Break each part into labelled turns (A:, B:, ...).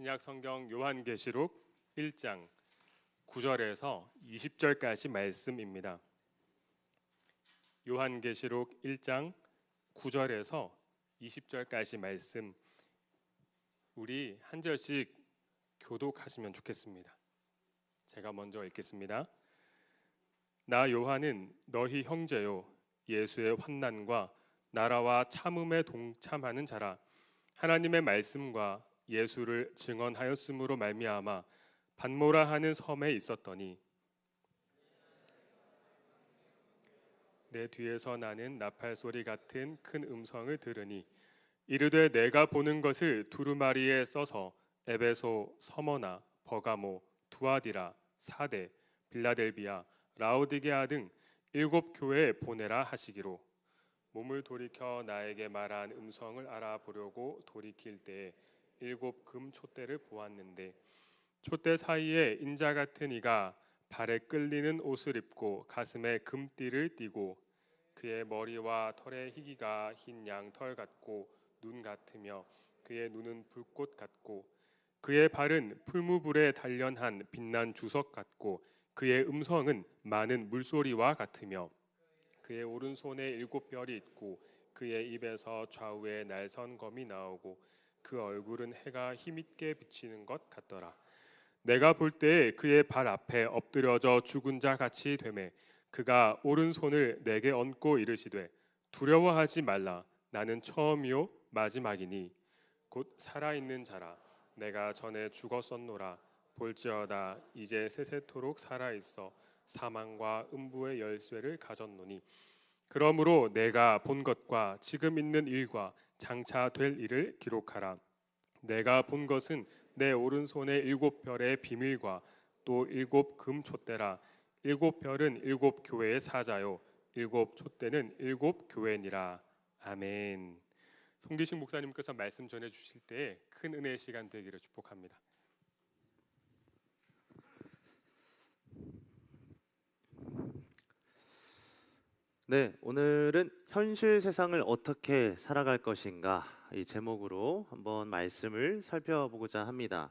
A: 신약 성경 요한계시록 1장 9절에서 20절까지 말씀입니다. 요한계시록 1장 9절에서 20절까지 말씀, 우리 한 절씩 교독하시면 좋겠습니다. 제가 먼저 읽겠습니다. 나 요한은 너희 형제요 예수의 환난과 나라와 참음에 동참하는 자라. 하나님의 말씀과 예수를 증언하였으므로 말미암아 반모라 하는 섬에 있었더니 내 뒤에서 나는 나팔 소리 같은 큰 음성을 들으니 이르되 내가 보는 것을 두루마리에 써서 에베소, 서머나, 버가모, 두아디라, 사대, 빌라델비아, 라오디게아 등 7 교회에 보내라 하시기로. 몸을 돌이켜 나에게 말한 음성을 알아보려고 돌이킬 때에 7 금 촛대를 보았는데 촛대 사이에 인자 같은 이가 발에 끌리는 옷을 입고 가슴에 금띠를 띠고 그의 머리와 털의 희기가 흰 양털 같고 눈 같으며 그의 눈은 불꽃 같고 그의 발은 풀무불에 단련한 빛난 주석 같고 그의 음성은 많은 물소리와 같으며 그의 오른손에 7 별이 있고 그의 입에서 좌우에 날선 검이 나오고 그 얼굴은 해가 힘있게 비치는 것 같더라. 내가 볼 때에 그의 발 앞에 엎드려져 죽은 자 같이 되매 그가 오른손을 내게 얹고 이르시되 두려워하지 말라. 나는 처음이요 마지막이니 곧 살아있는 자라. 내가 전에 죽었었노라. 볼지어다 이제 세세토록 살아있어 사망과 음부의 열쇠를 가졌노니 그러므로 내가 본 것과 지금 있는 일과 장차 될 일을 기록하라. 내가 본 것은 내 오른손의 7 별의 비밀과 또 7 금 촛대라. 7 별은 7 교회의 사자요 7 촛대는 7 교회니라. 아멘. 송기식 목사님께서 말씀 전해 주실 때 큰 은혜의 시간 되기를 축복합니다.
B: 네, 오늘은 현실 세상을 어떻게 살아갈 것인가 이 제목으로 한번 말씀을 살펴보고자 합니다.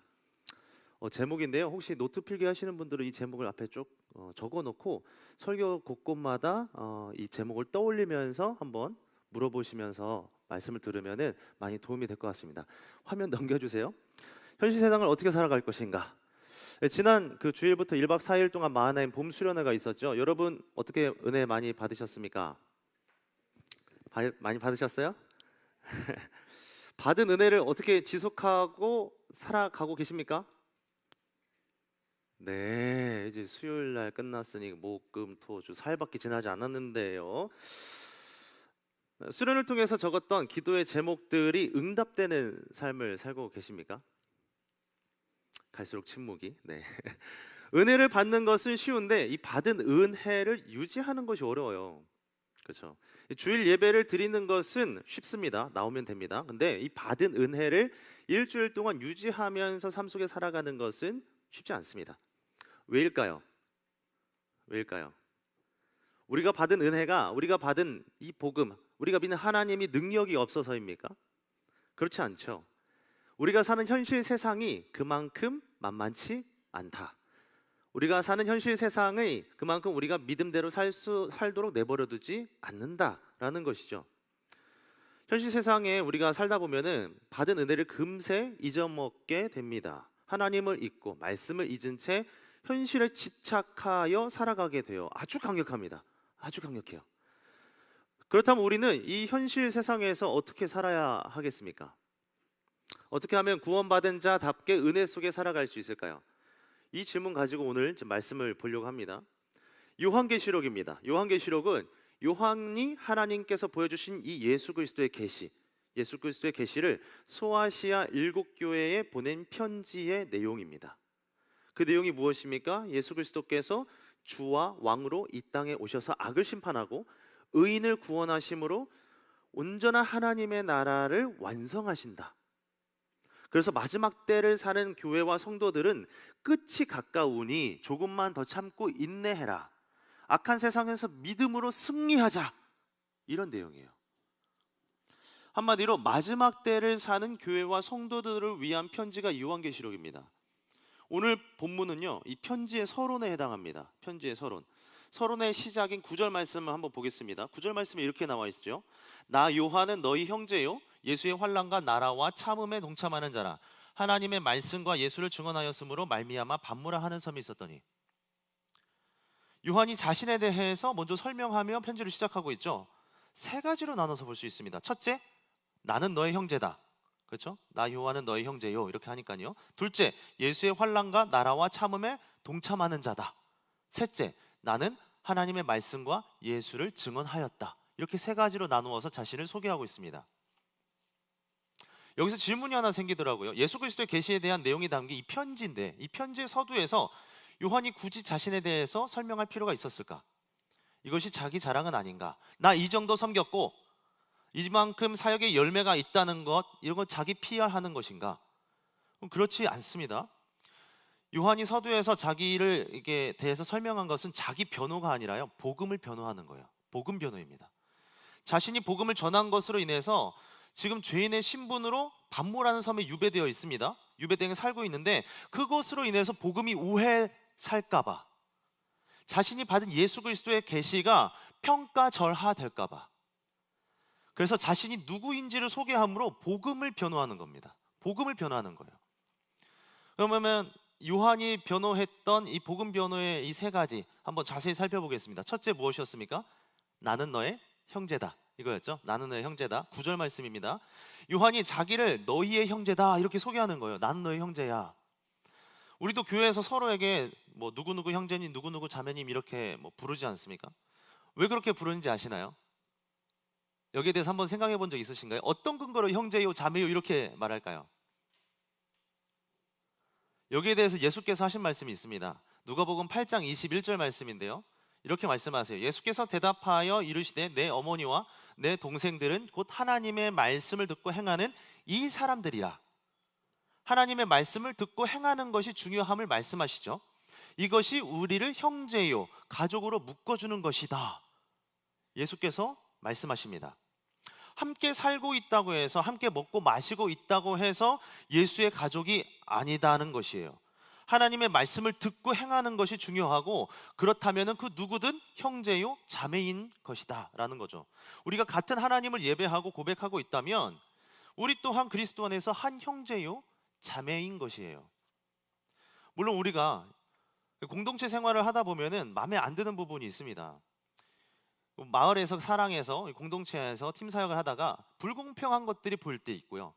B: 제목인데요. 혹시 노트 필기 하시는 분들은 이 제목을 앞에 쭉 적어놓고 설교 곳곳마다 이 제목을 떠올리면서 한번 물어보시면서 말씀을 들으면은 많이 도움이 될 것 같습니다. 화면 넘겨주세요. 현실 세상을 어떻게 살아갈 것인가. 지난 그 주일부터 1박 4일 동안 마하나임 봄 수련회가 있었죠. 여러분 어떻게 은혜 많이 받으셨습니까? 많이 받으셨어요? 받은 은혜를 어떻게 지속하고 살아가고 계십니까? 네, 이제 수요일 날 끝났으니 목, 금, 토, 주 4일밖에 지나지 않았는데요. 수련을 통해서 적었던 기도의 제목들이 응답되는 삶을 살고 계십니까? 갈수록 침묵이. 네. 은혜를 받는 것은 쉬운데 이 받은 은혜를 유지하는 것이 어려워요. 그렇죠. 주일 예배를 드리는 것은 쉽습니다. 나오면 됩니다. 근데 이 받은 은혜를 일주일 동안 유지하면서 삶 속에 살아가는 것은 쉽지 않습니다. 왜일까요? 왜일까요? 우리가 받은 은혜가, 우리가 받은 이 복음, 우리가 믿는 하나님이 능력이 없어서입니까? 그렇지 않죠. 우리가 사는 현실 세상이 그만큼 만만치 않다. 우리가 사는 현실 세상의 그만큼 우리가 믿음대로 살도록 내버려두지 않는다라는 것이죠. 현실 세상에 우리가 살다 보면은 받은 은혜를 금세 잊어먹게 됩니다. 하나님을 잊고 말씀을 잊은 채 현실에 집착하여 살아가게 돼요. 아주 강력합니다. 아주 강력해요. 그렇다면 우리는 이 현실 세상에서 어떻게 살아야 하겠습니까? 어떻게 하면 구원받은 자답게 은혜 속에 살아갈 수 있을까요? 이 질문 가지고 오늘 말씀을 보려고 합니다. 요한계시록입니다. 요한계시록은 요한이 하나님께서 보여주신 이 예수 그리스도의 계시, 예수 그리스도의 계시를 소아시아 7 교회에 보낸 편지의 내용입니다. 그 내용이 무엇입니까? 예수 그리스도께서 주와 왕으로 이 땅에 오셔서 악을 심판하고 의인을 구원하심으로 온전한 하나님의 나라를 완성하신다. 그래서 마지막 때를 사는 교회와 성도들은 끝이 가까우니 조금만 더 참고 인내해라. 악한 세상에서 믿음으로 승리하자. 이런 내용이에요. 한마디로 마지막 때를 사는 교회와 성도들을 위한 편지가 요한계시록입니다. 오늘 본문은요, 이 편지의 서론에 해당합니다. 편지의 서론. 서론의 시작인 9절 말씀을 한번 보겠습니다. 9절 말씀에 이렇게 나와 있죠. 나 요한은 너희 형제요 예수의 환난과 나라와 참음에 동참하는 자라. 하나님의 말씀과 예수를 증언하였으므로 말미암아 반모라 하는 섬이 있었더니. 요한이 자신에 대해서 먼저 설명하며 편지를 시작하고 있죠. 세 가지로 나눠서 볼 수 있습니다. 첫째, 나는 너의 형제다. 그렇죠? 나 요한은 너의 형제요. 이렇게 하니까요. 둘째, 예수의 환난과 나라와 참음에 동참하는 자다. 셋째, 나는 하나님의 말씀과 예수를 증언하였다. 이렇게 세 가지로 나누어서 자신을 소개하고 있습니다. 여기서 질문이 하나 생기더라고요. 예수 그리스도의 계시에 대한 내용이 담긴 이 편지인데, 이 편지의 서두에서 요한이 굳이 자신에 대해서 설명할 필요가 있었을까? 이것이 자기 자랑은 아닌가? 나 이 정도 섬겼고 이만큼 사역의 열매가 있다는 것, 이런 건 자기 PR하는 것인가? 그렇지 않습니다. 요한이 서두에서 자기를 이게 대해서 설명한 것은 자기 변호가 아니라요, 복음을 변호하는 거예요. 복음 변호입니다. 자신이 복음을 전한 것으로 인해서 지금 죄인의 신분으로 반모라는 섬에 유배되어 있습니다. 유배되어 살고 있는데 그것으로 인해서 복음이 오해 살까봐, 자신이 받은 예수 그리스도의 계시가 평가절하될까봐, 그래서 자신이 누구인지를 소개함으로 복음을 변호하는 겁니다. 복음을 변호하는 거예요. 그러면 요한이 변호했던 이 복음 변호의 이 세 가지 한번 자세히 살펴보겠습니다. 첫째 무엇이었습니까? 나는 너의 형제다. 이거였죠. 나는 너의 형제다. 9절 말씀입니다. 요한이 자기를 너희의 형제다 이렇게 소개하는 거예요. 나는 너의 형제야. 우리도 교회에서 서로에게 뭐 누구누구 형제님, 누구누구 자매님 이렇게 뭐 부르지 않습니까? 왜 그렇게 부르는지 아시나요? 여기에 대해서 한번 생각해 본 적 있으신가요? 어떤 근거로 형제요, 자매요 이렇게 말할까요? 여기에 대해서 예수께서 하신 말씀이 있습니다. 누가복음 8장 21절 말씀인데요. 이렇게 말씀하세요. 예수께서 대답하여 이르시되 내 어머니와 내 동생들은 곧 하나님의 말씀을 듣고 행하는 이 사람들이라. 하나님의 말씀을 듣고 행하는 것이 중요함을 말씀하시죠. 이것이 우리를 형제요, 가족으로 묶어주는 것이다. 예수께서 말씀하십니다. 함께 살고 있다고 해서, 함께 먹고 마시고 있다고 해서 예수의 가족이 아니다는 것이에요. 하나님의 말씀을 듣고 행하는 것이 중요하고, 그렇다면 그 누구든 형제요 자매인 것이다 라는 거죠. 우리가 같은 하나님을 예배하고 고백하고 있다면 우리 또한 그리스도 안에서 한 형제요 자매인 것이에요. 물론 우리가 공동체 생활을 하다 보면은 마음에 안 드는 부분이 있습니다. 마을에서, 사랑해서, 공동체에서 팀 사역을 하다가 불공평한 것들이 보일 때 있고요,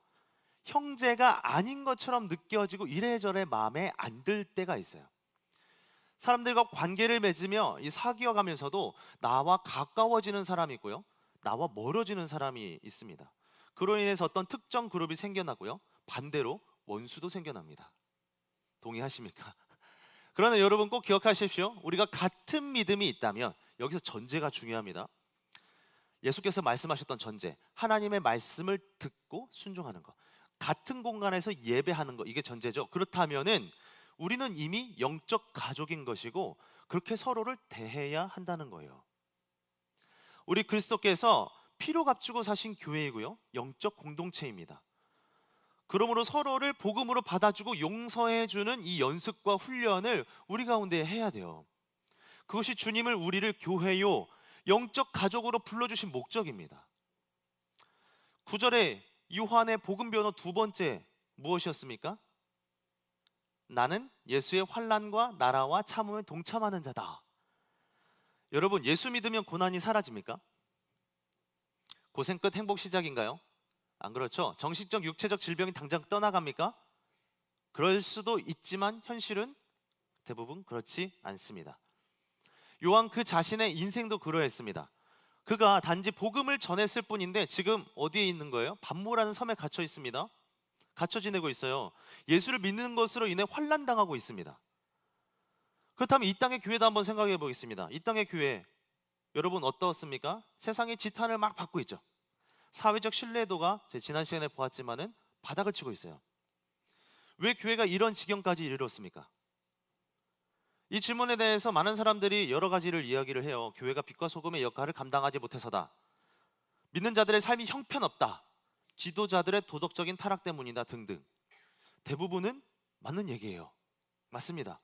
B: 형제가 아닌 것처럼 느껴지고 이래저래 마음에 안 들 때가 있어요. 사람들과 관계를 맺으며 사귀어 가면서도 나와 가까워지는 사람이 있고요, 나와 멀어지는 사람이 있습니다. 그로 인해서 어떤 특정 그룹이 생겨나고요, 반대로 원수도 생겨납니다. 동의하십니까? 그러나 여러분 꼭 기억하십시오. 우리가 같은 믿음이 있다면, 여기서 전제가 중요합니다. 예수께서 말씀하셨던 전제, 하나님의 말씀을 듣고 순종하는 것, 같은 공간에서 예배하는 것, 이게 전제죠. 그렇다면은 우리는 이미 영적 가족인 것이고 그렇게 서로를 대해야 한다는 거예요. 우리 그리스도께서 피로 값주고 사신 교회이고요, 영적 공동체입니다. 그러므로 서로를 복음으로 받아주고 용서해주는 이 연습과 훈련을 우리 가운데 해야 돼요. 그것이 주님을 우리를 교회요, 영적 가족으로 불러주신 목적입니다. 9절에 요한의 복음 변호 두 번째 무엇이었습니까? 나는 예수의 환난과 나라와 참음에 동참하는 자다. 여러분, 예수 믿으면 고난이 사라집니까? 고생 끝 행복 시작인가요? 안 그렇죠? 정신적, 육체적 질병이 당장 떠나갑니까? 그럴 수도 있지만 현실은 대부분 그렇지 않습니다. 요한 그 자신의 인생도 그러했습니다. 그가 단지 복음을 전했을 뿐인데 지금 어디에 있는 거예요? 반모라는 섬에 갇혀 있습니다. 갇혀 지내고 있어요. 예수를 믿는 것으로 인해 환난당하고 있습니다. 그렇다면 이 땅의 교회도 한번 생각해 보겠습니다. 이 땅의 교회, 여러분 어떻습니까? 세상의 지탄을 막 받고 있죠. 사회적 신뢰도가 지난 시간에 보았지만은 바닥을 치고 있어요. 왜 교회가 이런 지경까지 이르렀습니까? 이 질문에 대해서 많은 사람들이 여러 가지를 이야기를 해요. 교회가 빛과 소금의 역할을 감당하지 못해서다. 믿는 자들의 삶이 형편없다.
C: 지도자들의 도덕적인 타락 때문이다 등등. 대부분은 맞는 얘기예요. 맞습니다.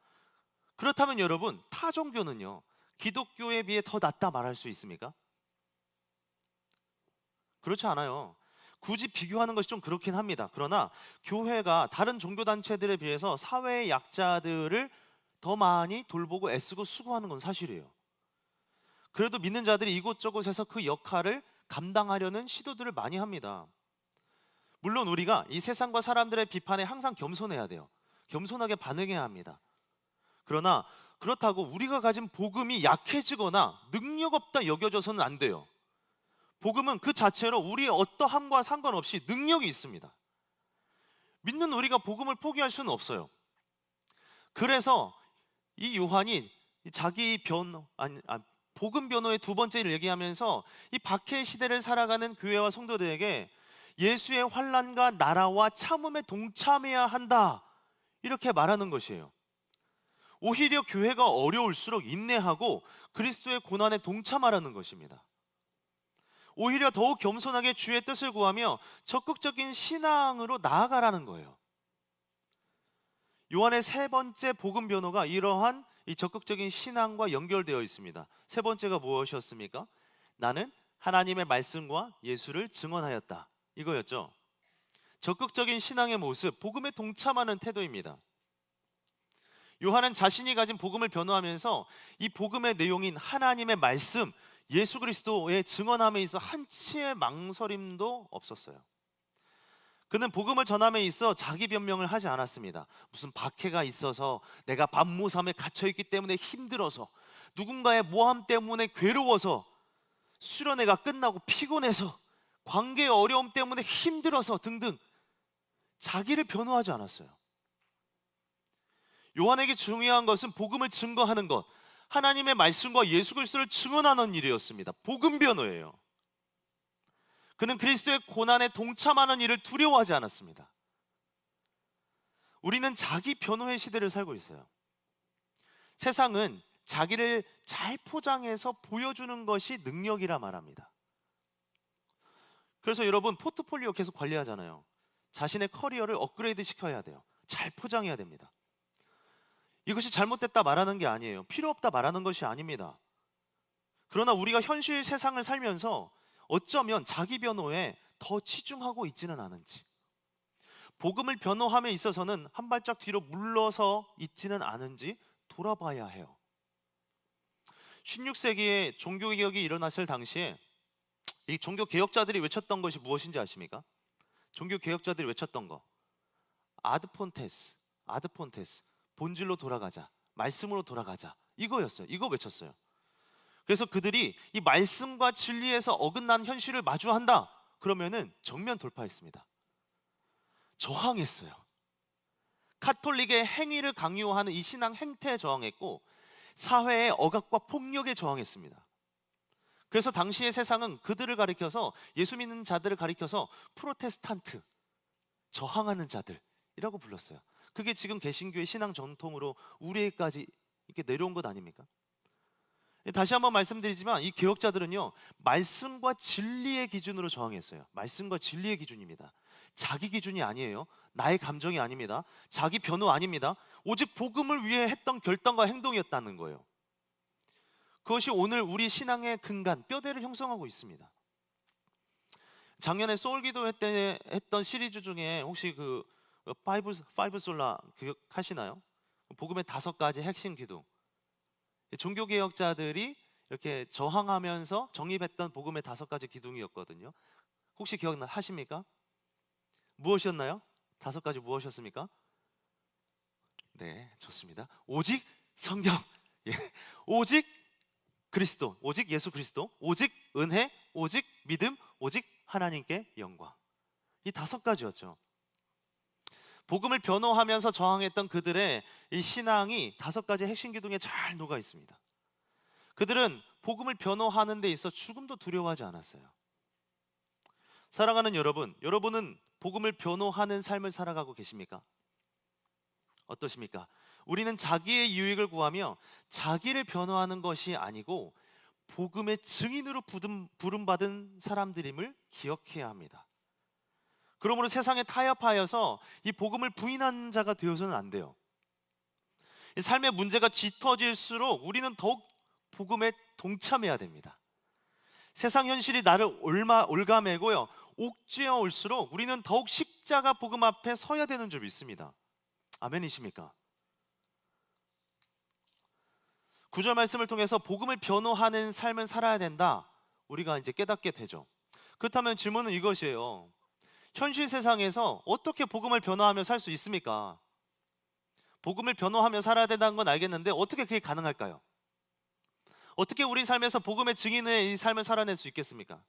C: 그렇다면 여러분, 타 종교는요, 기독교에 비해 더 낫다 말할 수 있습니까? 그렇지 않아요. 굳이 비교하는 것이 좀 그렇긴 합니다. 그러나 교회가 다른 종교단체들에 비해서 사회의 약자들을 더 많이 돌보고 애쓰고 수고하는 건 사실이에요. 그래도 믿는 자들이 이곳저곳에서 그 역할을 감당하려는 시도들을 많이 합니다. 물론 우리가 이 세상과 사람들의 비판에 항상 겸손해야 돼요. 겸손하게 반응해야 합니다. 그러나 그렇다고 우리가 가진 복음이 약해지거나 능력 없다 여겨져서는 안 돼요. 복음은 그 자체로 우리의 어떠함과 상관없이 능력이 있습니다. 믿는 우리가 복음을 포기할 수는 없어요. 그래서 이 요한이 자기 복음 변호의 두 번째를 얘기하면서 이 박해 시대를 살아가는 교회와 성도들에게 예수의 환난과 나라와 참음에 동참해야 한다, 이렇게 말하는 것이에요. 오히려 교회가 어려울수록 인내하고 그리스도의 고난에 동참하라는 것입니다. 오히려 더욱 겸손하게 주의 뜻을 구하며 적극적인 신앙으로 나아가라는 거예요. 요한의 세 번째 복음 변호가 이러한 이 적극적인 신앙과 연결되어 있습니다. 세 번째가 무엇이었습니까? 나는 하나님의 말씀과 예수를 증언하였다, 이거였죠. 적극적인 신앙의 모습, 복음에 동참하는 태도입니다. 요한은 자신이 가진 복음을 변호하면서 이 복음의 내용인 하나님의 말씀, 예수 그리스도의 증언함에 있어 한치의 망설임도 없었어요. 그는 복음을 전함에 있어 자기 변명을 하지 않았습니다. 무슨 박해가 있어서, 내가 밤모섬에 갇혀있기 때문에 힘들어서, 누군가의 모함 때문에 괴로워서, 수련회가 끝나고 피곤해서, 관계의 어려움 때문에 힘들어서 등등 자기를 변호하지 않았어요. 요한에게 중요한 것은 복음을 증거하는 것, 하나님의 말씀과 예수 그리스도를 증언하는 일이었습니다. 복음 변호예요. 그는 그리스도의 고난에 동참하는 일을 두려워하지 않았습니다. 우리는 자기 변호의 시대를 살고 있어요. 세상은 자기를 잘 포장해서 보여주는 것이 능력이라 말합니다. 그래서 여러분, 포트폴리오 계속 관리하잖아요. 자신의 커리어를 업그레이드 시켜야 돼요. 잘 포장해야 됩니다. 이것이 잘못됐다 말하는 게 아니에요. 필요 없다 말하는 것이 아닙니다. 그러나 우리가 현실 세상을 살면서 어쩌면 자기 변호에 더 치중하고 있지는 않은지, 복음을 변호함에 있어서는 한 발짝 뒤로 물러서 있지는 않은지 돌아봐야 해요. 16세기에 종교개혁이 일어났을 당시에 이 종교개혁자들이 외쳤던 것이 무엇인지 아십니까? 종교개혁자들이 외쳤던 거, 아드폰테스, 본질로 돌아가자, 말씀으로 돌아가자, 이거였어요. 이거 외쳤어요. 그래서 그들이 이 말씀과 진리에서 어긋난 현실을 마주한다 그러면은 정면 돌파했습니다. 저항했어요. 카톨릭의 행위를 강요하는 이 신앙 행태에 저항했고, 사회의 억압과 폭력에 저항했습니다. 그래서 당시의 세상은 그들을 가리켜서, 예수 믿는 자들을 가리켜서 프로테스탄트, 저항하는 자들이라고 불렀어요. 그게 지금 개신교의 신앙 전통으로 우리에게까지 이렇게 내려온 것 아닙니까? 다시 한번 말씀드리지만 이 개혁자들은요, 말씀과 진리의 기준으로 저항했어요. 말씀과 진리의 기준입니다. 자기 기준이 아니에요. 나의 감정이 아닙니다. 자기 변호 아닙니다. 오직 복음을 위해 했던 결단과 행동이었다는 거예요. 그것이 오늘 우리 신앙의 근간, 뼈대를 형성하고 있습니다. 작년에 소울기도 때 했던 시리즈 중에 혹시 그 파이브 솔라 기억하시나요? 복음의 5가지 핵심 기둥. 종교개혁자들이 이렇게 저항하면서 정립했던 복음의 5가지 기둥이었거든요. 혹시 기억하십니까? 무엇이었나요? 5가지 무엇이었습니까? 네, 좋습니다. 오직 성경, 예. 오직 그리스도, 오직 예수 그리스도, 오직 은혜, 오직 믿음, 오직 하나님께 영광. 이 5가지였죠. 복음을 변호하면서 저항했던 그들의 이 신앙이 5가지 핵심 기둥에 잘 녹아 있습니다. 그들은 복음을 변호하는 데 있어 죽음도 두려워하지 않았어요. 사랑하는 여러분, 여러분은 복음을 변호하는 삶을 살아가고 계십니까? 어떠십니까? 우리는 자기의 유익을 구하며 자기를 변호하는 것이 아니고 복음의 증인으로 부름받은 사람들임을 기억해야 합니다. 그러므로 세상에 타협하여서 이 복음을 부인한 자가 되어서는 안 돼요. 이 삶의 문제가 짙어질수록 우리는 더욱 복음에 동참해야 됩니다. 세상 현실이 나를 올가매고요, 옥죄어 올수록 우리는 더욱 십자가 복음 앞에 서야 되는 줄 믿습니다. 아멘이십니까? 9절 말씀을 통해서 복음을 변호하는 삶을 살아야 된다, 우리가 이제 깨닫게 되죠. 그렇다면 질문은 이것이에요. 현실 세상에서 어떻게 복음을 변호하며 살 수 있습니까? 복음을 변호하며 살아야 된다는 건 알겠는데 어떻게 그게 가능할까요? 어떻게 우리 삶에서 복음의 증인의 이 삶을 살아낼 수 있겠습니까?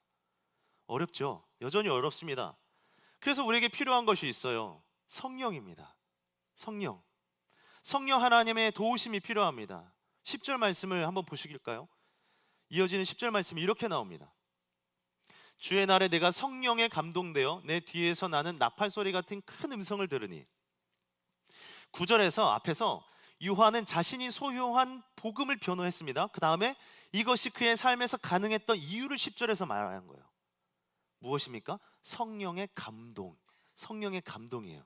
C: 어렵죠. 여전히 어렵습니다. 그래서 우리에게 필요한 것이 있어요. 성령입니다. 성령. 성령 하나님의 도우심이 필요합니다. 10절 말씀을 한번 보시길까요? 이어지는 10절 말씀이 이렇게 나옵니다. 주의 날에 내가 성령에 감동되어 내 뒤에서 나는 나팔 소리 같은 큰 음성을 들으니. 9절에서 앞에서 요한은 자신이 소유한 복음을 변호했습니다. 그 다음에 이것이 그의 삶에서 가능했던 이유를 10절에서 말하는 거예요. 무엇입니까? 성령의 감동. 성령의 감동이에요.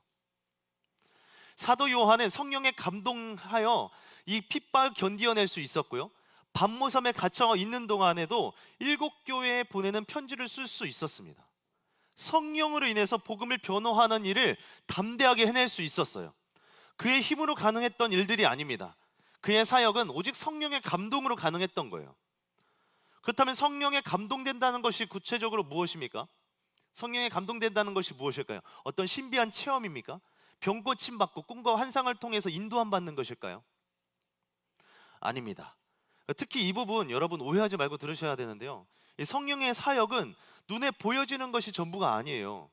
C: 사도 요한은 성령에 감동하여 이 핍박을 견디어낼 수 있었고요, 반모섬에 갇혀 있는 동안에도 7교회에 보내는 편지를 쓸 수 있었습니다. 성령으로 인해서 복음을 변호하는 일을 담대하게 해낼 수 있었어요. 그의 힘으로 가능했던 일들이 아닙니다. 그의 사역은 오직 성령의 감동으로 가능했던 거예요. 그렇다면 성령에 감동된다는 것이 구체적으로 무엇입니까? 성령에 감동된다는 것이 무엇일까요? 어떤 신비한 체험입니까? 병 고침 받고 꿈과 환상을 통해서 인도함 받는 것일까요? 아닙니다. 특히 이 부분 여러분 오해하지 말고 들으셔야 되는데요, 이 성령의 사역은 눈에 보여지는 것이 전부가 아니에요.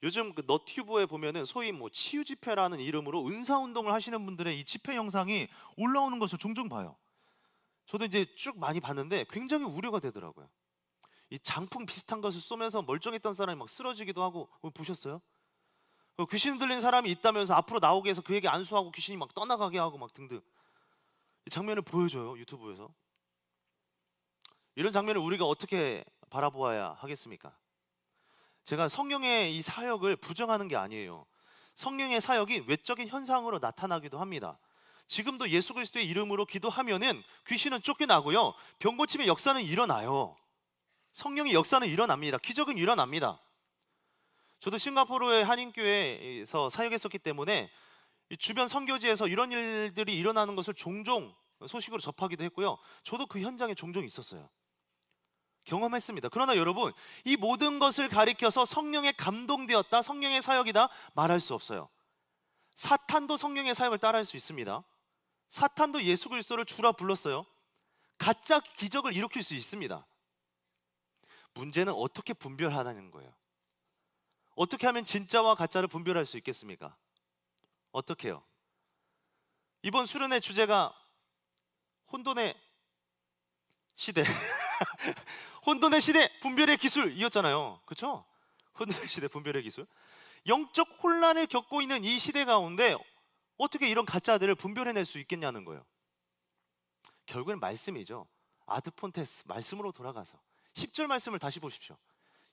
C: 요즘 그 너튜브에 보면은 소위 뭐 치유 집회라는 이름으로 은사 운동을 하시는 분들의 이 집회 영상이 올라오는 것을 종종 봐요. 저도 이제 쭉 많이 봤는데 굉장히 우려가 되더라고요. 이 장풍 비슷한 것을 쏘면서 멀쩡했던 사람이 막 쓰러지기도 하고, 보셨어요? 귀신 들린 사람이 있다면서 앞으로 나오게 해서 그에게 안수하고 귀신이 막 떠나가게 하고 막 등등, 이 장면을 보여줘요, 유튜브에서. 이런 장면을 우리가 어떻게 바라보아야 하겠습니까? 제가 성령의 이 사역을 부정하는 게 아니에요. 성령의 사역이 외적인 현상으로 나타나기도 합니다. 지금도 예수 그리스도의 이름으로 기도하면은 귀신은 쫓겨나고요, 병 고침의 역사는 일어나요. 성령의 역사는 일어납니다. 기적은 일어납니다. 저도 싱가포르의 한인교회에서 사역했었기 때문에 이 주변 선교지에서 이런 일들이 일어나는 것을 종종 소식으로 접하기도 했고요, 저도 그 현장에 종종 있었어요. 경험했습니다. 그러나 여러분, 이 모든 것을 가리켜서 성령에 감동되었다, 성령의 사역이다 말할 수 없어요. 사탄도 성령의 사역을 따라할 수 있습니다. 사탄도 예수 그리스도를 주라 불렀어요. 가짜 기적을 일으킬 수 있습니다. 문제는 어떻게 분별하는 거예요. 어떻게 하면 진짜와 가짜를 분별할 수 있겠습니까? 어떻게 해요? 이번 수련회 주제가 혼돈의 시대 혼돈의 시대 분별의 기술이었잖아요. 그렇죠? 혼돈의 시대 분별의 기술. 영적 혼란을 겪고 있는 이 시대 가운데 어떻게 이런 가짜들을 분별해낼 수 있겠냐는 거예요. 결국엔 말씀이죠. 아드폰테스, 말씀으로 돌아가서 10절 말씀을 다시 보십시오.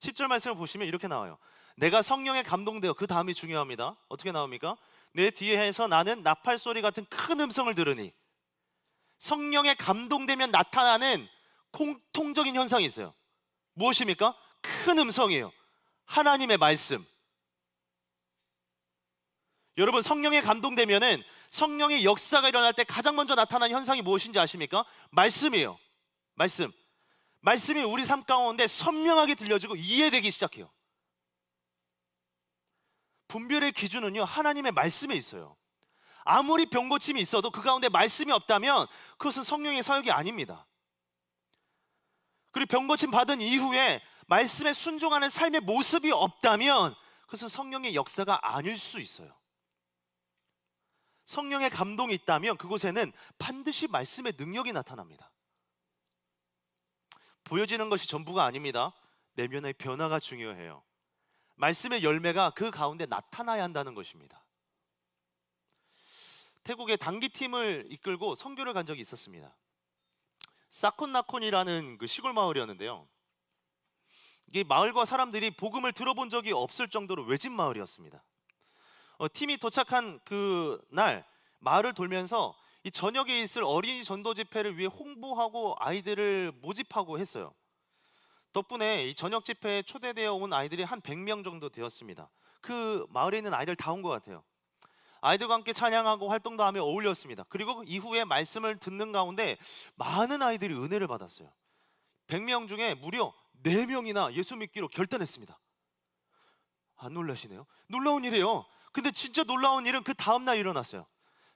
C: 10절 말씀을 보시면 이렇게 나와요. 내가 성령에 감동되어, 그 다음이 중요합니다. 어떻게 나옵니까? 내 뒤에서 나는 나팔 소리 같은 큰 음성을 들으니. 성령에 감동되면 나타나는 공통적인 현상이 있어요. 무엇입니까? 큰 음성이에요. 하나님의 말씀. 여러분, 성령에 감동되면은 성령의 역사가 일어날 때 가장 먼저 나타나는 현상이 무엇인지 아십니까? 말씀이에요. 말씀. 말씀이 우리 삶 가운데 선명하게 들려지고 이해되기 시작해요. 분별의 기준은요, 하나님의 말씀에 있어요. 아무리 병 고침이 있어도 그 가운데 말씀이 없다면 그것은 성령의 사역이 아닙니다. 그리고 병 고침 받은 이후에 말씀에 순종하는 삶의 모습이 없다면 그것은 성령의 역사가 아닐 수 있어요. 성령의 감동이 있다면 그곳에는 반드시 말씀의 능력이 나타납니다. 보여지는 것이 전부가 아닙니다. 내면의 변화가 중요해요. 말씀의 열매가 그 가운데 나타나야 한다는 것입니다. 태국의 단기팀을 이끌고 선교를 간 적이 있었습니다. 사콘나콘이라는 그 시골 마을이었는데요, 이게 마을과 사람들이 복음을 들어본 적이 없을 정도로 외진 마을이었습니다. 팀이 도착한 그 날 마을을 돌면서 이 저녁에 있을 어린이 전도 집회를 위해 홍보하고 아이들을 모집하고 했어요. 덕분에 이 저녁 집회에 초대되어 온 아이들이 한 100명 정도 되었습니다. 그 마을에 있는 아이들 다 온 것 같아요. 아이들과 함께 찬양하고 활동도 하며 어울렸습니다. 그리고 이후에 말씀을 듣는 가운데 많은 아이들이 은혜를 받았어요. 100명 중에 무려 4명이나 예수 믿기로 결단했습니다. 안 놀라시네요? 놀라운 일이에요. 근데 진짜 놀라운 일은 그 다음날 일어났어요.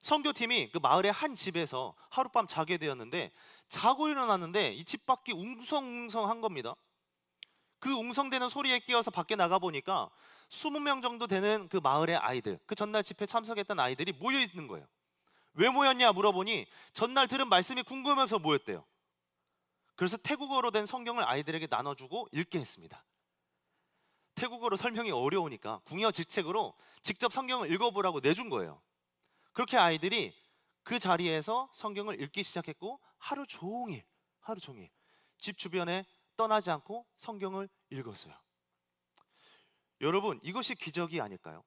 C: 선교팀이 그 마을의 한 집에서 하룻밤 자게 되었는데, 자고 일어났는데 이 집 밖이 웅성웅성한 겁니다. 그 웅성대는 소리에 끼어서 밖에 나가 보니까 20명 정도 되는 그 마을의 아이들, 그 전날 집회 참석했던 아이들이 모여 있는 거예요. 왜 모였냐 물어보니 전날 들은 말씀이 궁금해서 모였대요. 그래서 태국어로 된 성경을 아이들에게 나눠주고 읽게 했습니다. 태국어로 설명이 어려우니까 궁여지책으로 직접 성경을 읽어보라고 내준 거예요. 그렇게 아이들이 그 자리에서 성경을 읽기 시작했고, 하루 종일 집 주변에 떠나지 않고 성경을 읽었어요. 여러분, 이것이 기적이 아닐까요?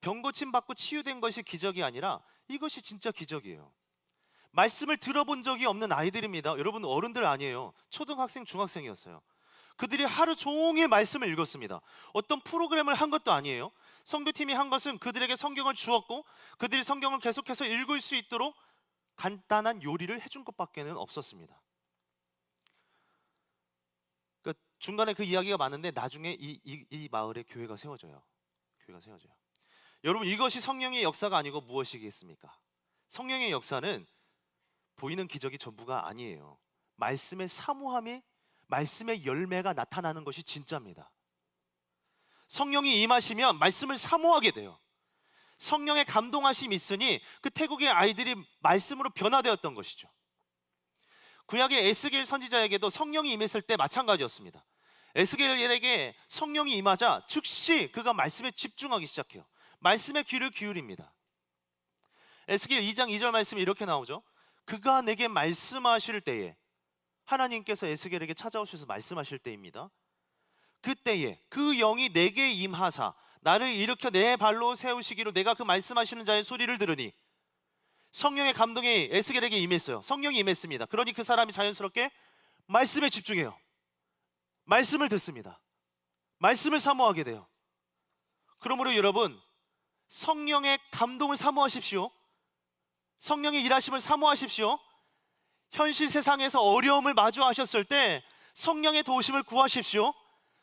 C: 병 고침 받고 치유된 것이 기적이 아니라 이것이 진짜 기적이에요. 말씀을 들어본 적이 없는 아이들입니다. 여러분, 어른들 아니에요. 초등학생, 중학생이었어요. 그들이 하루 종일 말씀을 읽었습니다. 어떤 프로그램을 한 것도 아니에요. 선교팀이 한 것은 그들에게 성경을 주었고, 그들이 성경을 계속해서 읽을 수 있도록 간단한 요리를 해준 것밖에는 없었습니다. 중간에 그 이야기가 많은데 나중에 이 마을에 교회가 세워져요. 여러분, 이것이 성령의 역사가 아니고 무엇이겠습니까? 성령의 역사는 보이는 기적이 전부가 아니에요. 말씀의 사모함이, 말씀의 열매가 나타나는 것이 진짜입니다. 성령이 임하시면 말씀을 사모하게 돼요. 성령의 감동하심이 있으니 그 태국의 아이들이 말씀으로 변화되었던 것이죠. 구약의 에스겔 선지자에게도 성령이 임했을 때 마찬가지였습니다. 에스겔에게 성령이 임하자 즉시 그가 말씀에 집중하기 시작해요. 말씀에 귀를 기울입니다. 에스겔 2장 2절 말씀이 이렇게 나오죠. 그가 내게 말씀하실 때에, 하나님께서 에스겔에게 찾아오셔서 말씀하실 때입니다. 그때에 그 영이 내게 임하사 나를 일으켜 내 발로 세우시기로 내가 그 말씀하시는 자의 소리를 들으니, 성령의 감동이 에스겔에게 임했어요. 성령이 임했습니다. 그러니 그 사람이 자연스럽게 말씀에 집중해요. 말씀을 듣습니다. 말씀을 사모하게 돼요. 그러므로 여러분, 성령의 감동을 사모하십시오. 성령의 일하심을 사모하십시오. 현실 세상에서 어려움을 마주하셨을 때 성령의 도우심을 구하십시오.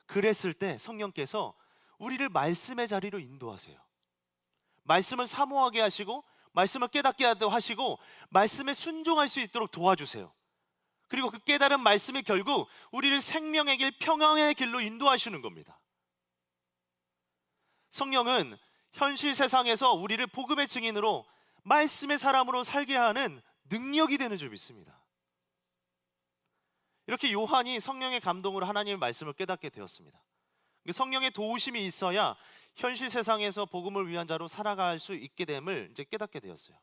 C: 그랬을 때 성령께서 우리를 말씀의 자리로 인도하세요. 말씀을 사모하게 하시고, 말씀을 깨닫게 하시고, 말씀에 순종할 수 있도록 도와주세요. 그리고 그 깨달은 말씀이 결국 우리를 생명의 길, 평강의 길로 인도하시는 겁니다. 성령은 현실 세상에서 우리를 복음의 증인으로, 말씀의 사람으로 살게 하는 능력이 되는 줄 믿습니다. 이렇게 요한이 성령의 감동으로 하나님의 말씀을 깨닫게 되었습니다. 성령의 도우심이 있어야 현실 세상에서 복음을 위한 자로 살아갈 수 있게 됨을 이제 깨닫게 되었어요.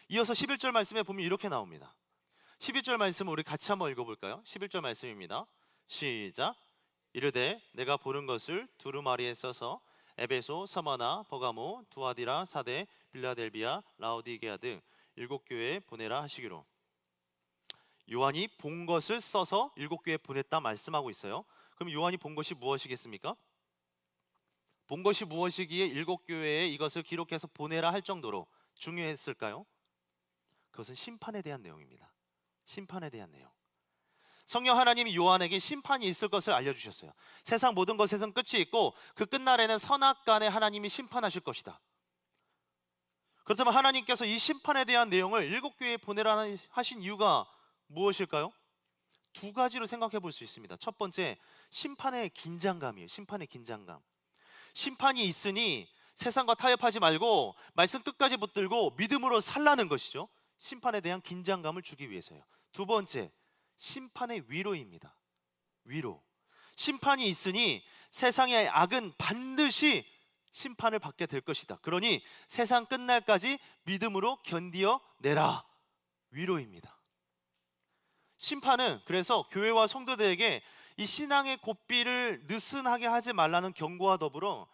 C: 이어서 11절 말씀에 보면 이렇게 나옵니다. 11절 말씀을 우리 같이 한번 읽어볼까요? 11절 말씀입니다. 시작. 이르되 내가 보는 것을 두루마리에 써서 에베소, 서머나, 버가모, 두아디라, 사데, 빌라델비아, 라오디게아 등 7교회에 보내라 하시기로. 요한이 본 것을 써서 7교회에 보냈다 말씀하고 있어요. 그럼 요한이 본 것이 무엇이겠습니까? 본 것이 무엇이기에 7교회에 이것을 기록해서 보내라 할 정도로 중요했을까요? 그것은 심판에 대한 내용입니다. 심판에 대한 내용. 성령 하나님이 요한에게 심판이 있을 것을 알려주셨어요. 세상 모든 것에선 끝이 있고 그 끝날에는 선악간에 하나님이 심판하실 것이다. 그렇다면 하나님께서 이 심판에 대한 내용을 7교회에 보내라 하신 이유가 무엇일까요? 2가지로 생각해 볼 수 있습니다. 첫 번째, 심판의 긴장감이에요. 심판의 긴장감. 심판이 있으니 세상과 타협하지 말고 말씀 끝까지 붙들고 믿음으로 살라는 것이죠. 심판에 대한 긴장감을 주기 위해서요. 2번째, 심판의 위로입니다. 위로. 심판이 있으니 세상의 악은 반드시 심판을 받게 될 것이다. 그러니 세상 끝날까지 믿음으로 견디어 내라. 위로입니다. 심판은 그래서 교회와 성도들에게 이 신앙의 고삐를 느슨하게 하지 말라는 경고와 더불어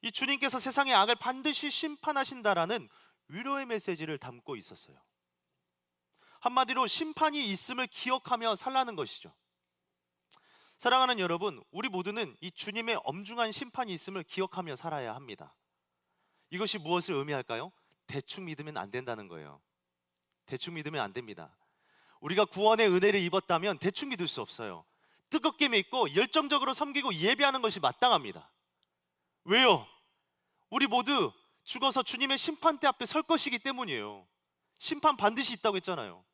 C: 이 주님께서 세상의 악을 반드시 심판하신다라는 위로의 메시지를 담고 있었어요. 한마디로 심판이 있음을 기억하며 살라는 것이죠. 사랑하는 여러분, 우리 모두는 이 주님의 엄중한 심판이 있음을 기억하며 살아야 합니다. 이것이 무엇을 의미할까요? 대충 믿으면 안 된다는 거예요. 대충 믿으면 안 됩니다. 우리가 구원의 은혜를 입었다면 대충 믿을 수 없어요. 뜨겁게 믿고 열정적으로 섬기고 예배하는 것이 마땅합니다. 왜요? 우리 모두 죽어서 주님의 심판대 앞에 설 것이기 때문이에요. 심판 반드시 있다고 했잖아요.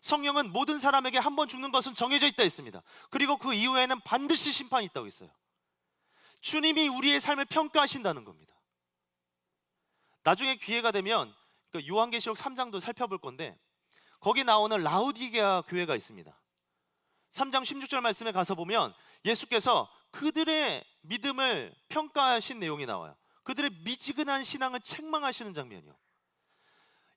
C: 성경은 모든 사람에게 한 번 죽는 것은 정해져 있다 했습니다. 그리고 그 이후에는 반드시 심판이 있다고 했어요. 주님이 우리의 삶을 평가하신다는 겁니다. 나중에 기회가 되면 요한계시록 3장도 살펴볼 건데 거기 나오는 라우디게아 교회가 있습니다. 3장 16절 말씀에 가서 보면 예수께서 그들의 믿음을 평가하신 내용이 나와요. 그들의 미지근한 신앙을 책망하시는 장면이요.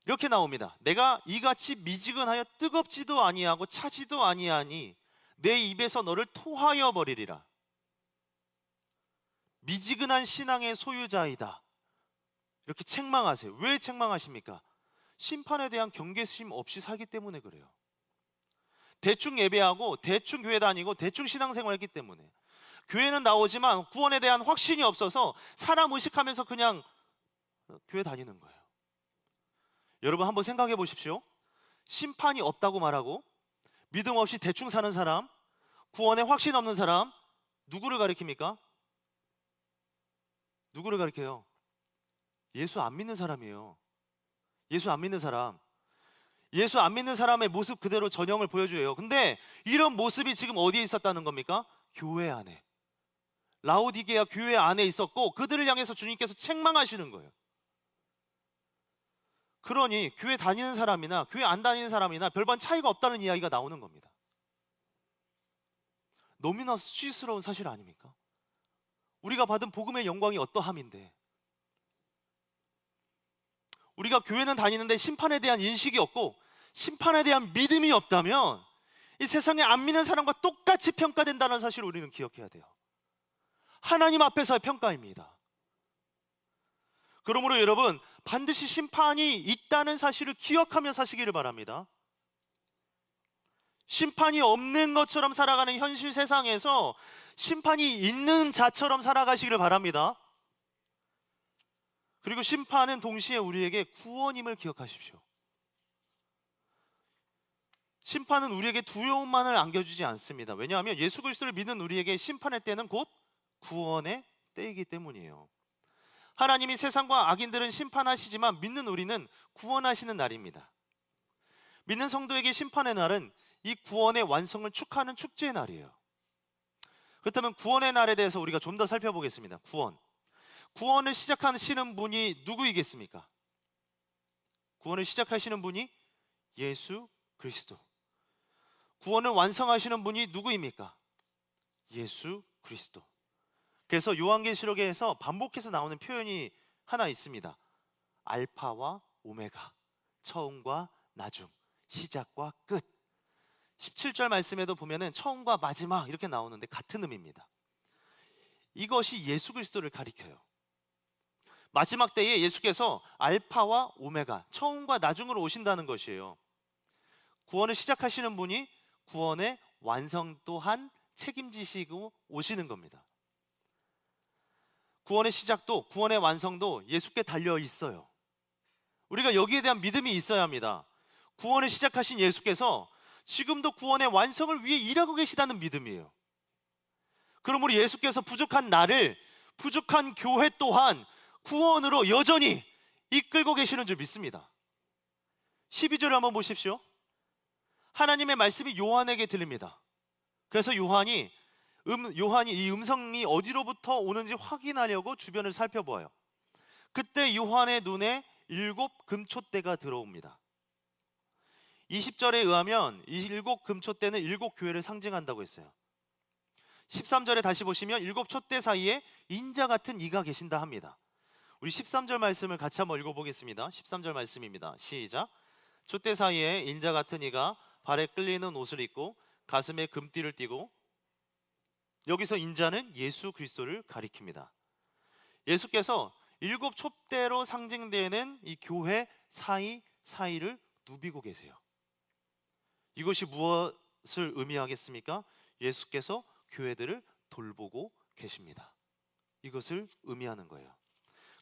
C: 이렇게 나옵니다. 내가 이같이 미지근하여 뜨겁지도 아니하고 차지도 아니하니 내 입에서 너를 토하여 버리리라. 미지근한 신앙의 소유자이다. 이렇게 책망하세요. 왜 책망하십니까? 심판에 대한 경계심 없이 살기 때문에 그래요. 대충 예배하고 대충 교회 다니고 대충 신앙생활했기 때문에. 교회는 나오지만 구원에 대한 확신이 없어서 사람 의식하면서 그냥 교회 다니는 거예요. 여러분 한번 생각해 보십시오. 심판이 없다고 말하고 믿음 없이 대충 사는 사람, 구원에 확신 없는 사람, 누구를 가리킵니까? 누구를 가리켜요? 예수 안 믿는 사람이에요. 예수 안 믿는 사람. 예수 안 믿는 사람의 모습 그대로 전형을 보여줘요. 근데 이런 모습이 지금 어디에 있었다는 겁니까? 교회 안에. 라오디게아 교회 안에 있었고 그들을 향해서 주님께서 책망하시는 거예요. 그러니 교회 다니는 사람이나 교회 안 다니는 사람이나 별반 차이가 없다는 이야기가 나오는 겁니다. 너무나 수치스러운 사실 아닙니까? 우리가 받은 복음의 영광이 어떠함인데, 우리가 교회는 다니는데 심판에 대한 인식이 없고 심판에 대한 믿음이 없다면 이 세상에 안 믿는 사람과 똑같이 평가된다는 사실을 우리는 기억해야 돼요. 하나님 앞에서의 평가입니다. 그러므로 여러분 반드시 심판이 있다는 사실을 기억하며 사시기를 바랍니다. 심판이 없는 것처럼 살아가는 현실 세상에서 심판이 있는 자처럼 살아가시기를 바랍니다. 그리고 심판은 동시에 우리에게 구원임을 기억하십시오. 심판은 우리에게 두려움만을 안겨주지 않습니다. 왜냐하면 예수 그리스도를 믿는 우리에게 심판의 때는 곧 구원의 때이기 때문이에요. 하나님이 세상과 악인들은 심판하시지만 믿는 우리는 구원하시는 날입니다. 믿는 성도에게 심판의 날은 이 구원의 완성을 축하하는 축제의 날이에요. 그렇다면 구원의 날에 대해서 우리가 좀 더 살펴보겠습니다. 구원을 시작하시는 분이 누구이겠습니까? 구원을 시작하시는 분이 예수 그리스도. 구원을 완성하시는 분이 누구입니까? 예수 그리스도. 그래서 요한계시록에서 반복해서 나오는 표현이 하나 있습니다. 알파와 오메가, 처음과 나중, 시작과 끝. 17절 말씀에도 보면은 처음과 마지막 이렇게 나오는데 같은 의미입니다. 이것이 예수 그리스도를 가리켜요. 마지막 때에 예수께서 알파와 오메가, 처음과 나중으로 오신다는 것이에요. 구원을 시작하시는 분이 구원의 완성 또한 책임지시고 오시는 겁니다. 구원의 시작도 구원의 완성도 예수께 달려 있어요. 우리가 여기에 대한 믿음이 있어야 합니다. 구원을 시작하신 예수께서 지금도 구원의 완성을 위해 일하고 계시다는 믿음이에요. 그러므로 예수께서 부족한 나를, 부족한 교회 또한 구원으로 여전히 이끌고 계시는 줄 믿습니다. 12절을 한번 보십시오. 하나님의 말씀이 요한에게 들립니다. 그래서 요한이 이 음성이 어디로부터 오는지 확인하려고 주변을 살펴보아요. 그때 요한의 눈에 7 금촛대가 들어옵니다. 20절에 의하면 이 7 금촛대는 7 교회를 상징한다고 했어요. 13절에 다시 보시면 7 촛대 사이에 인자 같은 이가 계신다 합니다. 우리 13절 말씀을 같이 한번 읽어보겠습니다. 13절 말씀입니다. 시작. 촛대 사이에 인자 같은 이가 발에 끌리는 옷을 입고 가슴에 금띠를 띠고 여기서 인자는 예수 그리스도를 가리킵니다. 예수께서 7 촛대로 상징되는 이 교회 사이를 누비고 계세요. 이것이 무엇을 의미하겠습니까? 예수께서 교회들을 돌보고 계십니다. 이것을 의미하는 거예요.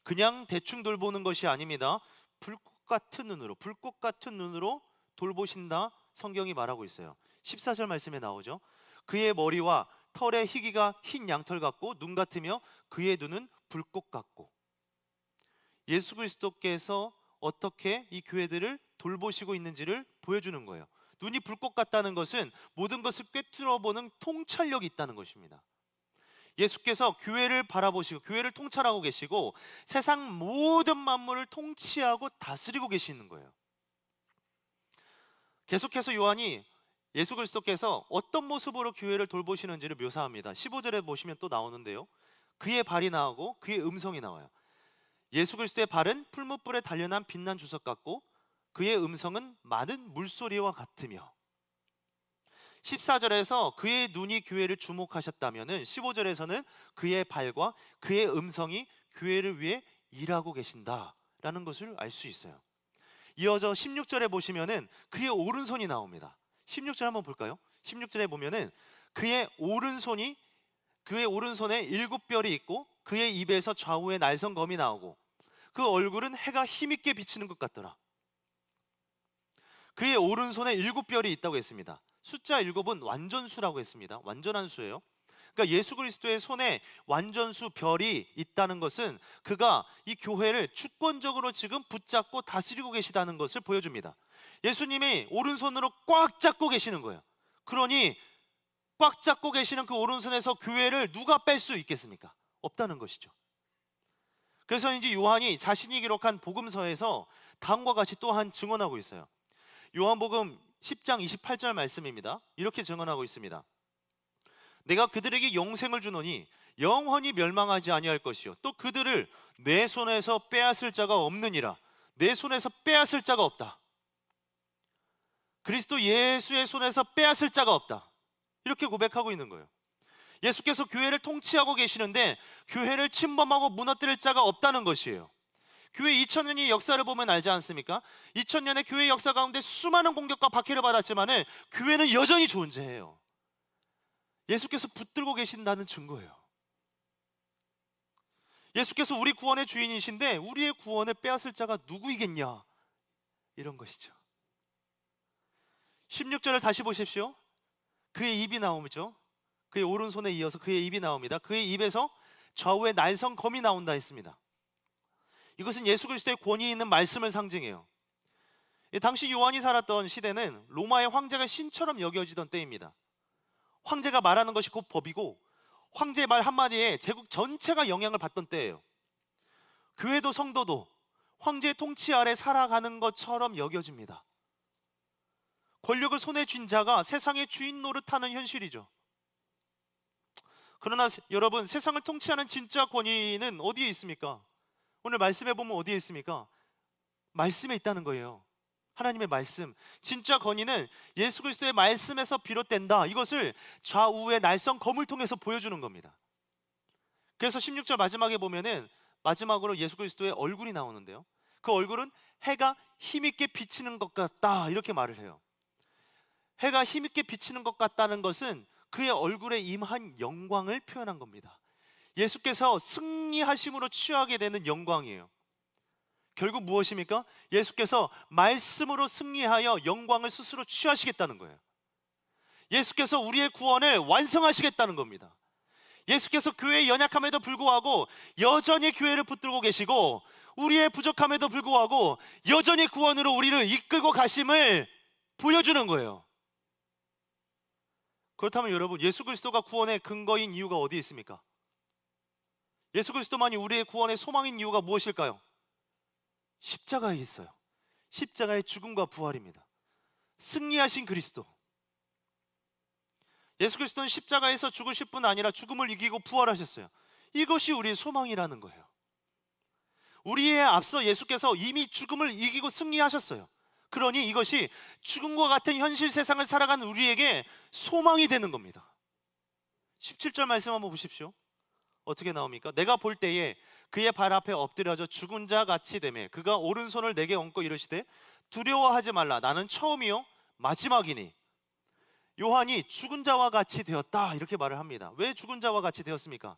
C: 그냥 대충 돌보는 것이 아닙니다. 불꽃 같은 눈으로 돌보신다 성경이 말하고 있어요. 14절 말씀에 나오죠. 그의 머리와 털의 희기가 흰 양털 같고 눈 같으며 그의 눈은 불꽃 같고. 예수 그리스도께서 어떻게 이 교회들을 돌보시고 있는지를 보여주는 거예요. 눈이 불꽃 같다는 것은 모든 것을 꿰뚫어 보는 통찰력이 있다는 것입니다. 예수께서 교회를 바라보시고 교회를 통찰하고 계시고 세상 모든 만물을 통치하고 다스리고 계시는 거예요. 계속해서 요한이 예수 그리스도께서 어떤 모습으로 교회를 돌보시는지를 묘사합니다. 15절에 보시면 또 나오는데요. 그의 발이 나오고 그의 음성이 나와요. 예수 그리스도의 발은 풀무불에 단련한 빛난 주석 같고 그의 음성은 많은 물소리와 같으며. 14절에서 그의 눈이 교회를 주목하셨다면은 15절에서는 그의 발과 그의 음성이 교회를 위해 일하고 계신다라는 것을 알 수 있어요. 이어져 16절에 보시면은 그의 오른손이 나옵니다. 16절 한번 볼까요? 16절에 보면은 그의 오른손에 7별이 있고 그의 입에서 좌우에 날성검이 나오고 그 얼굴은 해가 힘있게 비치는 것 같더라. 그의 오른손에 7별이 있다고 했습니다. 숫자 7은 완전수라고 했습니다. 완전한 수예요. 그러니까 예수 그리스도의 손에 완전수 별이 있다는 것은 그가 이 교회를 주권적으로 지금 붙잡고 다스리고 계시다는 것을 보여줍니다. 예수님이 오른손으로 꽉 잡고 계시는 거예요. 그러니 꽉 잡고 계시는 그 오른손에서 교회를 누가 뺄 수 있겠습니까? 없다는 것이죠. 그래서 이제 요한이 자신이 기록한 복음서에서 다음과 같이 또한 증언하고 있어요. 요한복음 10장 28절 말씀입니다. 이렇게 증언하고 있습니다. 내가 그들에게 영생을 주노니 영원히 멸망하지 아니할 것이요 또 그들을 내 손에서 빼앗을 자가 없느니라. 내 손에서 빼앗을 자가 없다. 그리스도 예수의 손에서 빼앗을 자가 없다. 이렇게 고백하고 있는 거예요. 예수께서 교회를 통치하고 계시는데 교회를 침범하고 무너뜨릴 자가 없다는 것이에요. 교회 2000년의 역사를 보면 알지 않습니까? 2000년의 교회 역사 가운데 수많은 공격과 박해를 받았지만 교회는 여전히 존재해요. 예수께서 붙들고 계신다는 증거예요. 예수께서 우리 구원의 주인이신데 우리의 구원을 빼앗을 자가 누구이겠냐, 이런 것이죠. 16절을 다시 보십시오. 그의 입이 나오죠. 그의 오른손에 이어서 그의 입이 나옵니다. 그의 입에서 좌우에 날성검이 나온다 했습니다. 이것은 예수 그리스도의 권위 있는 말씀을 상징해요. 당시 요한이 살았던 시대는 로마의 황제가 신처럼 여겨지던 때입니다. 황제가 말하는 것이 곧 법이고 황제의 말 한마디에 제국 전체가 영향을 받던 때예요. 교회도 성도도 황제의 통치 아래 살아가는 것처럼 여겨집니다. 권력을 손에 쥔 자가 세상의 주인 노릇하는 현실이죠. 그러나 여러분, 세상을 통치하는 진짜 권위는 어디에 있습니까? 오늘 말씀해 보면 어디에 있습니까? 말씀에 있다는 거예요. 하나님의 말씀. 진짜 권위는 예수 그리스도의 말씀에서 비롯된다. 이것을 좌우의 날성검을 통해서 보여주는 겁니다. 그래서 16절 마지막에 보면은 마지막으로 예수 그리스도의 얼굴이 나오는데요. 그 얼굴은 해가 힘있게 비치는 것 같다, 이렇게 말을 해요. 해가 힘있게 비치는 것 같다는 것은 그의 얼굴에 임한 영광을 표현한 겁니다. 예수께서 승리하심으로 취하게 되는 영광이에요. 결국 무엇입니까? 예수께서 말씀으로 승리하여 영광을 스스로 취하시겠다는 거예요. 예수께서 우리의 구원을 완성하시겠다는 겁니다. 예수께서 교회의 연약함에도 불구하고 여전히 교회를 붙들고 계시고 우리의 부족함에도 불구하고 여전히 구원으로 우리를 이끌고 가심을 보여주는 거예요. 그렇다면 여러분, 예수 그리스도가 구원의 근거인 이유가 어디에 있습니까? 예수 그리스도만이 우리의 구원의 소망인 이유가 무엇일까요? 십자가에 있어요. 십자가의 죽음과 부활입니다. 승리하신 그리스도. 예수 그리스도는 십자가에서 죽으실 뿐 아니라 죽음을 이기고 부활하셨어요. 이것이 우리의 소망이라는 거예요. 우리에 앞서 예수께서 이미 죽음을 이기고 승리하셨어요. 그러니 이것이 죽음과 같은 현실 세상을 살아가는 우리에게 소망이 되는 겁니다. 17절 말씀 한번 보십시오. 어떻게 나옵니까? 내가 볼 때에 그의 발 앞에 엎드려져 죽은 자 같이 되매 그가 오른손을 내게 얹고 이르시되 두려워하지 말라 나는 처음이요 마지막이니. 요한이 죽은 자와 같이 되었다 이렇게 말을 합니다. 왜 죽은 자와 같이 되었습니까?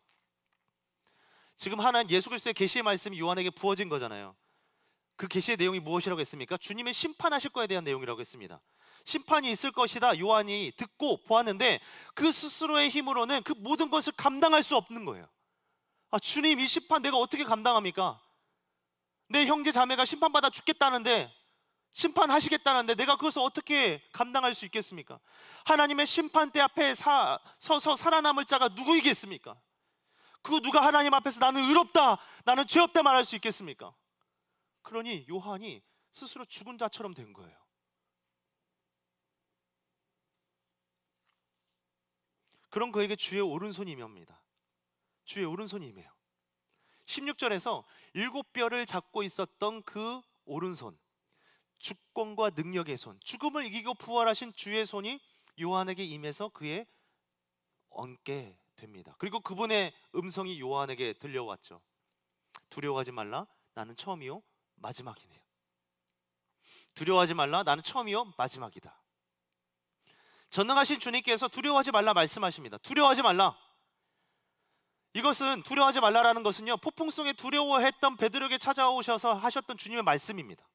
C: 지금 하나님 예수 그리스도의 계시의 말씀이 요한에게 부어진 거잖아요. 그 계시의 내용이 무엇이라고 했습니까? 주님의 심판하실 거에 대한 내용이라고 했습니다. 심판이 있을 것이다 요한이 듣고 보았는데 그 스스로의 힘으로는 그 모든 것을 감당할 수 없는 거예요. 아, 주님, 이 심판 내가 어떻게 감당합니까? 내 형제 자매가 심판받아 죽겠다는데, 심판하시겠다는데 내가 그것을 어떻게 감당할 수 있겠습니까? 하나님의 심판대 앞에 서서 살아남을 자가 누구이겠습니까? 그 누가 하나님 앞에서 나는 의롭다, 나는 죄 없다 말할 수 있겠습니까? 그러니 요한이 스스로 죽은 자처럼 된 거예요. 그런 그에게 주의 오른손이 임합니다. 주의 오른손이 임해요. 16절에서 7뼈를 잡고 있었던 그 오른손, 주권과 능력의 손, 죽음을 이기고 부활하신 주의 손이 요한에게 임해서 그의 얹게 됩니다. 그리고 그분의 음성이 요한에게 들려왔죠. 두려워하지 말라 나는 처음이요 마지막이네요. 두려워하지 말라 나는 처음이요 마지막이다. 전능하신 주님께서 두려워하지 말라 말씀하십니다. 두려워하지 말라. 이것은 두려워하지 말라라는 것은요, 폭풍 속에 두려워했던 베드로에게 찾아오셔서 하셨던 주님의 말씀입니다.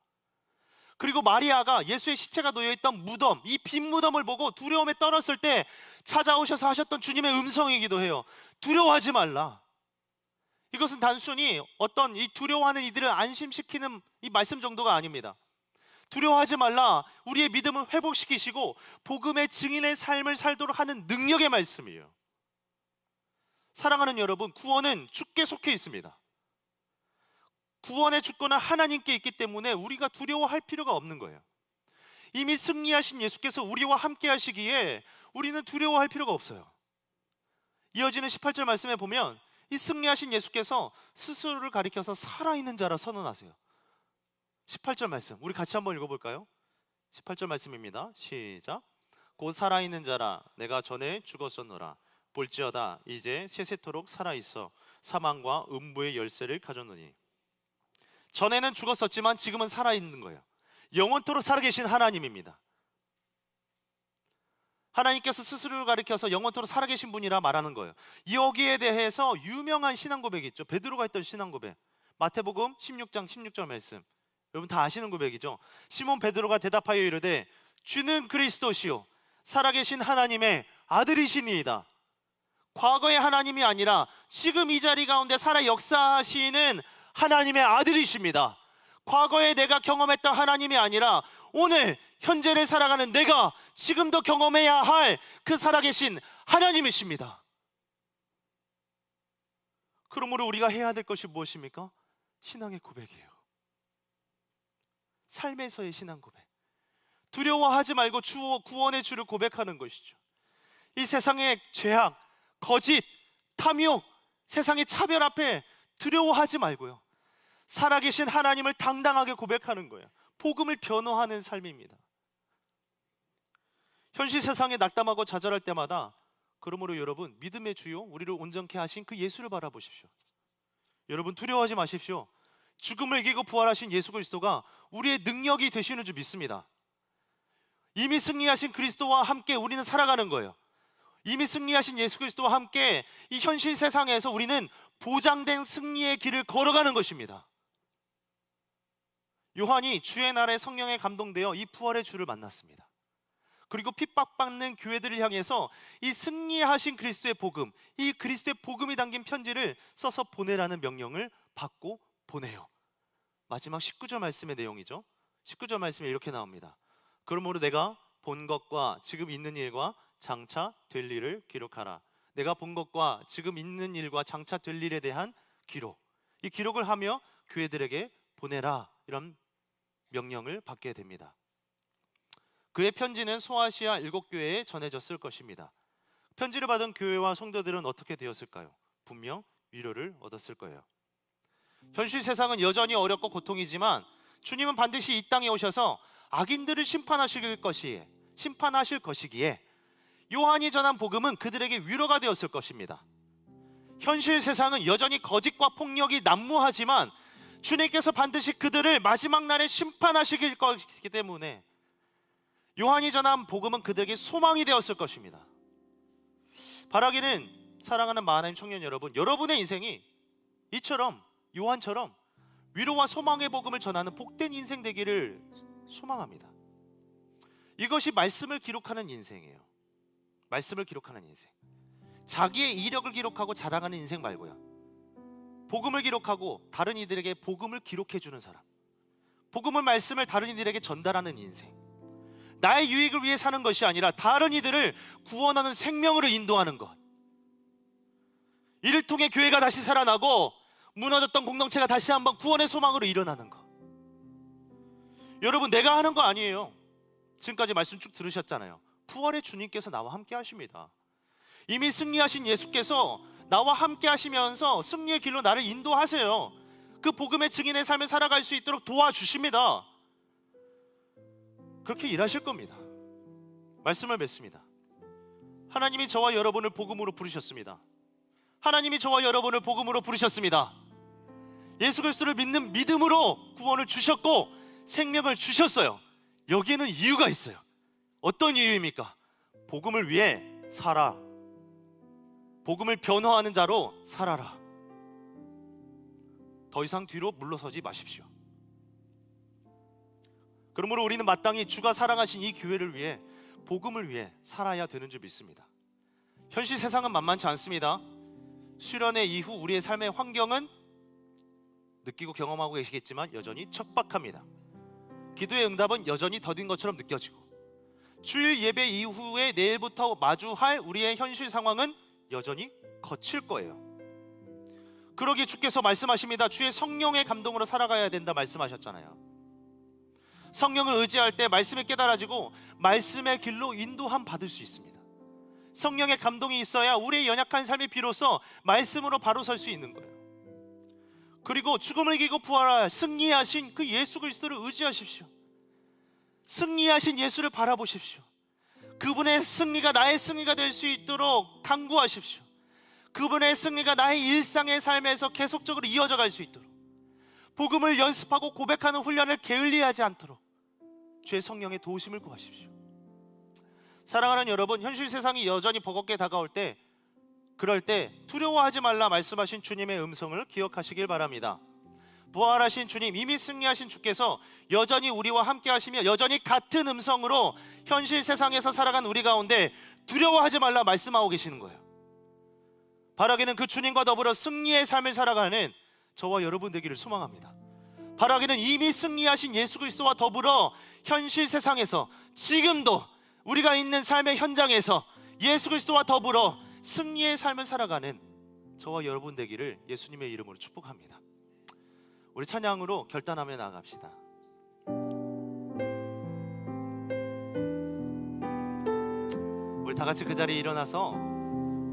C: 그리고 마리아가 예수의 시체가 놓여있던 무덤, 이 빈 무덤을 보고 두려움에 떨었을 때 찾아오셔서 하셨던 주님의 음성이기도 해요. 두려워하지 말라. 이것은 단순히 어떤 이 두려워하는 이들을 안심시키는 이 말씀 정도가 아닙니다. 두려워하지 말라, 우리의 믿음을 회복시키시고 복음의 증인의 삶을 살도록 하는 능력의 말씀이에요. 사랑하는 여러분, 구원은 주께 속해 있습니다. 구원의 주권은 하나님께 있기 때문에 우리가 두려워할 필요가 없는 거예요. 이미 승리하신 예수께서 우리와 함께 하시기에 우리는 두려워할 필요가 없어요. 이어지는 18절 말씀에 보면 이 승리하신 예수께서 스스로를 가리켜서 살아있는 자라 선언하세요. 18절 말씀 우리 같이 한번 읽어볼까요? 18절 말씀입니다. 시작. 곧 살아있는 자라 내가 전에 죽었었노라 볼지어다 이제 세세토록 살아있어 사망과 음부의 열쇠를 가졌노니. 전에는 죽었었지만 지금은 살아있는 거예요. 영원토록 살아계신 하나님입니다. 하나님께서 스스로를 가리켜서 영원토록 살아계신 분이라 말하는 거예요. 여기에 대해서 유명한 신앙 고백이 있죠. 베드로가 했던 신앙 고백, 마태복음 16장 16절 말씀, 여러분 다 아시는 고백이죠. 시몬 베드로가 대답하여 이르되 주는 그리스도시요 살아계신 하나님의 아들이시니이다. 과거의 하나님이 아니라 지금 이 자리 가운데 살아 역사하시는 하나님의 아들이십니다. 과거에 내가 경험했던 하나님이 아니라 오늘 현재를 살아가는 내가 지금도 경험해야 할 그 살아계신 하나님이십니다. 그러므로 우리가 해야 될 것이 무엇입니까? 신앙의 고백이에요. 삶에서의 신앙 고백. 두려워하지 말고 구원의 주를 고백하는 것이죠. 이 세상의 죄악, 거짓, 탐욕, 세상의 차별 앞에 두려워하지 말고요, 살아계신 하나님을 당당하게 고백하는 거예요. 복음을 변호하는 삶입니다. 현실 세상에 낙담하고 좌절할 때마다 그러므로 여러분 믿음의 주요 우리를 온전케 하신 그 예수를 바라보십시오. 여러분 두려워하지 마십시오. 죽음을 이기고 부활하신 예수 그리스도가 우리의 능력이 되시는 줄 믿습니다. 이미 승리하신 그리스도와 함께 우리는 살아가는 거예요. 이미 승리하신 예수 그리스도와 함께 이 현실 세상에서 우리는 보장된 승리의 길을 걸어가는 것입니다. 요한이 주의 날에 성령에 감동되어 이 부활의 주를 만났습니다. 그리고 핍박받는 교회들을 향해서 이 승리하신 그리스도의 복음, 이 그리스도의 복음이 담긴 편지를 써서 보내라는 명령을 받고 보내요. 마지막 19절 말씀의 내용이죠. 19절 말씀에 이렇게 나옵니다. 그러므로 내가 본 것과 지금 있는 일과 장차 될 일을 기록하라. 내가 본 것과 지금 있는 일과 장차 될 일에 대한 기록, 이 기록을 하며 교회들에게 보내라, 이런 명령을 받게 됩니다. 그의 편지는 소아시아 7교회에 전해졌을 것입니다. 편지를 받은 교회와 성도들은 어떻게 되었을까요? 분명 위로를 얻었을 거예요. 현실 세상은 여전히 어렵고 고통이지만 주님은 반드시 이 땅에 오셔서 악인들을 심판하실 것이기에 요한이 전한 복음은 그들에게 위로가 되었을 것입니다. 현실 세상은 여전히 거짓과 폭력이 난무하지만 주님께서 반드시 그들을 마지막 날에 심판하시길 것이기 때문에 요한이 전한 복음은 그들에게 소망이 되었을 것입니다. 바라기는 사랑하는 마하나임 청년 여러분, 여러분의 인생이 이처럼 요한처럼 위로와 소망의 복음을 전하는 복된 인생 되기를 소망합니다. 이것이 말씀을 기록하는 인생이에요. 말씀을 기록하는 인생. 자기의 이력을 기록하고 자랑하는 인생 말고요. 복음을 기록하고 다른 이들에게 복음을 기록해 주는 사람. 복음의 말씀을 다른 이들에게 전달하는 인생. 나의 유익을 위해 사는 것이 아니라 다른 이들을 구원하는 생명으로 인도하는 것. 이를 통해 교회가 다시 살아나고 무너졌던 공동체가 다시 한번 구원의 소망으로 일어나는 것. 여러분, 내가 하는 거 아니에요. 지금까지 말씀 쭉 들으셨잖아요. 부활의 주님께서 나와 함께 하십니다. 이미 승리하신 예수께서 나와 함께 하시면서 승리의 길로 나를 인도하세요. 그 복음의 증인의 삶을 살아갈 수 있도록 도와주십니다. 그렇게 일하실 겁니다. 말씀을 맺습니다. 하나님이 저와 여러분을 복음으로 부르셨습니다. 하나님이 저와 여러분을 복음으로 부르셨습니다. 예수 그리스도를 믿는 믿음으로 구원을 주셨고 생명을 주셨어요. 여기에는 이유가 있어요. 어떤 이유입니까? 복음을 위해 살아. 복음을 변화하는 자로 살아라. 더 이상 뒤로 물러서지 마십시오. 그러므로 우리는 마땅히 주가 사랑하신 이 교회를 위해 복음을 위해 살아야 되는 줄 믿습니다. 현실 세상은 만만치 않습니다. 수련회 이후 우리의 삶의 환경은 느끼고 경험하고 계시겠지만 여전히 척박합니다. 기도의 응답은 여전히 더딘 것처럼 느껴지고 주일 예배 이후에 내일부터 마주할 우리의 현실 상황은 여전히 거칠 거예요. 그러기에 주께서 말씀하십니다. 주의 성령의 감동으로 살아가야 된다 말씀하셨잖아요. 성령을 의지할 때 말씀이 깨달아지고 말씀의 길로 인도함 받을 수 있습니다. 성령의 감동이 있어야 우리의 연약한 삶이 비로소 말씀으로 바로 설 수 있는 거예요. 그리고 죽음을 이기고 부활할 승리하신 그 예수 그리스도를 의지하십시오. 승리하신 예수를 바라보십시오. 그분의 승리가 나의 승리가 될 수 있도록 간구하십시오. 그분의 승리가 나의 일상의 삶에서 계속적으로 이어져 갈 수 있도록 복음을 연습하고 고백하는 훈련을 게을리하지 않도록 주의 성령의 도우심을 구하십시오. 사랑하는 여러분, 현실 세상이 여전히 버겁게 다가올 때, 그럴 때 두려워하지 말라 말씀하신 주님의 음성을 기억하시길 바랍니다. 부활하신 주님, 이미 승리하신 주께서 여전히 우리와 함께 하시며 여전히 같은 음성으로 현실 세상에서 살아간 우리 가운데 두려워하지 말라 말씀하고 계시는 거예요. 바라기는 그 주님과 더불어 승리의 삶을 살아가는 저와 여러분 되기를 소망합니다. 바라기는 이미 승리하신 예수 그리스도와 더불어 현실 세상에서 지금도 우리가 있는 삶의 현장에서 예수 그리스도와 더불어 승리의 삶을 살아가는 저와 여러분 되기를 예수님의 이름으로 축복합니다. 우리 찬양으로 결단하며 나아갑시다. 우리 다 같이 그 자리에 일어나서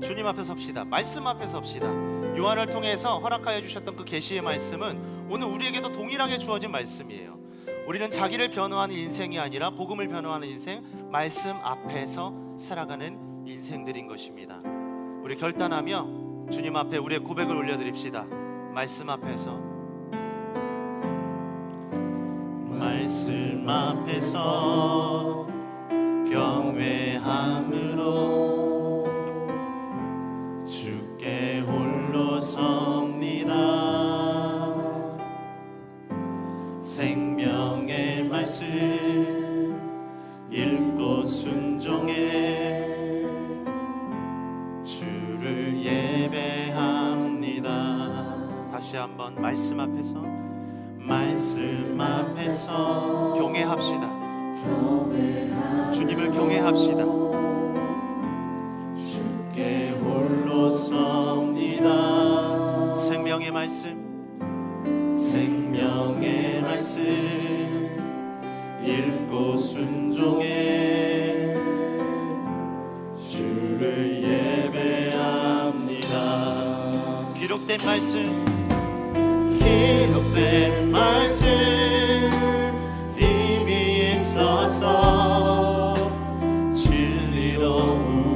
C: 주님 앞에 섭시다. 말씀 앞에 섭시다. 요한을 통해서 허락하여 주셨던 그 계시의 말씀은 오늘 우리에게도 동일하게 주어진 말씀이에요. 우리는 자기를 변호하는 인생이 아니라 복음을 변호하는 인생, 말씀 앞에서 살아가는 인생들인 것입니다. 우리 결단하며 주님 앞에 우리의 고백을 올려드립시다. 말씀 앞에서,
D: 말씀 앞에서 경외함으로 주께 홀로 섭니다. 생명의 말씀 읽고 순종해 주를 예배합니다.
C: 다시 한번 말씀 앞에서,
D: 말씀 앞에서
C: 경외합시다. 주님을 경외합시다.
D: 주께 홀로 섭니다.
C: 생명의 말씀,
D: 생명의 말씀 읽고 순종해 주를 예배합니다.
C: 기록된 말씀,
D: 기록된 말씀 힘이 있어서 진리로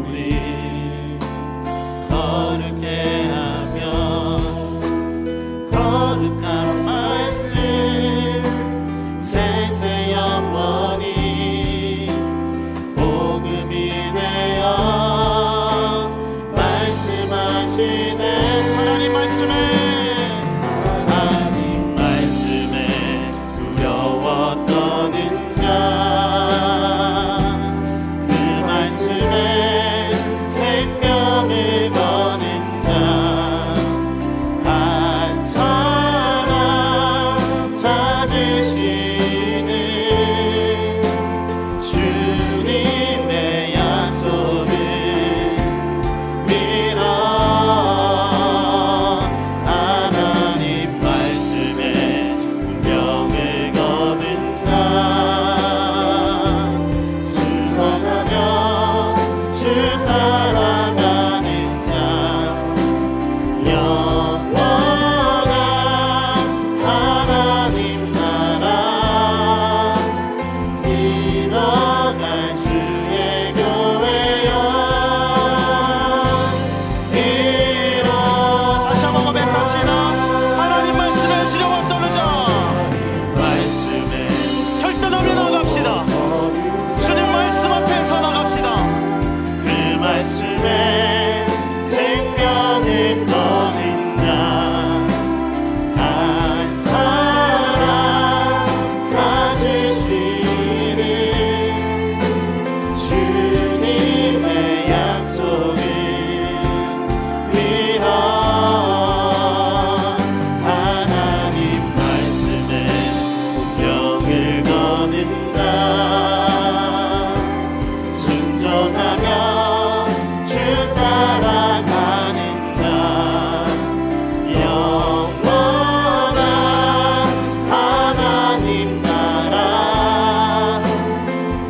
D: 하나님 나라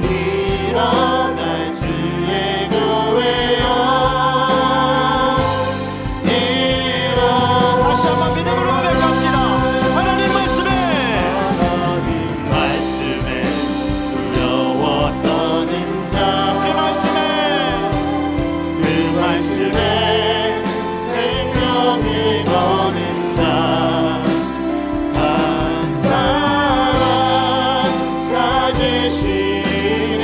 D: 일어날 주의 교회여
C: 다시 한번 믿음으로 고백합시다. 하나님 말씀에
D: 두려워 떠는 자
C: 그
D: 말씀에 생명을 거는 자 한 사람 찾으시는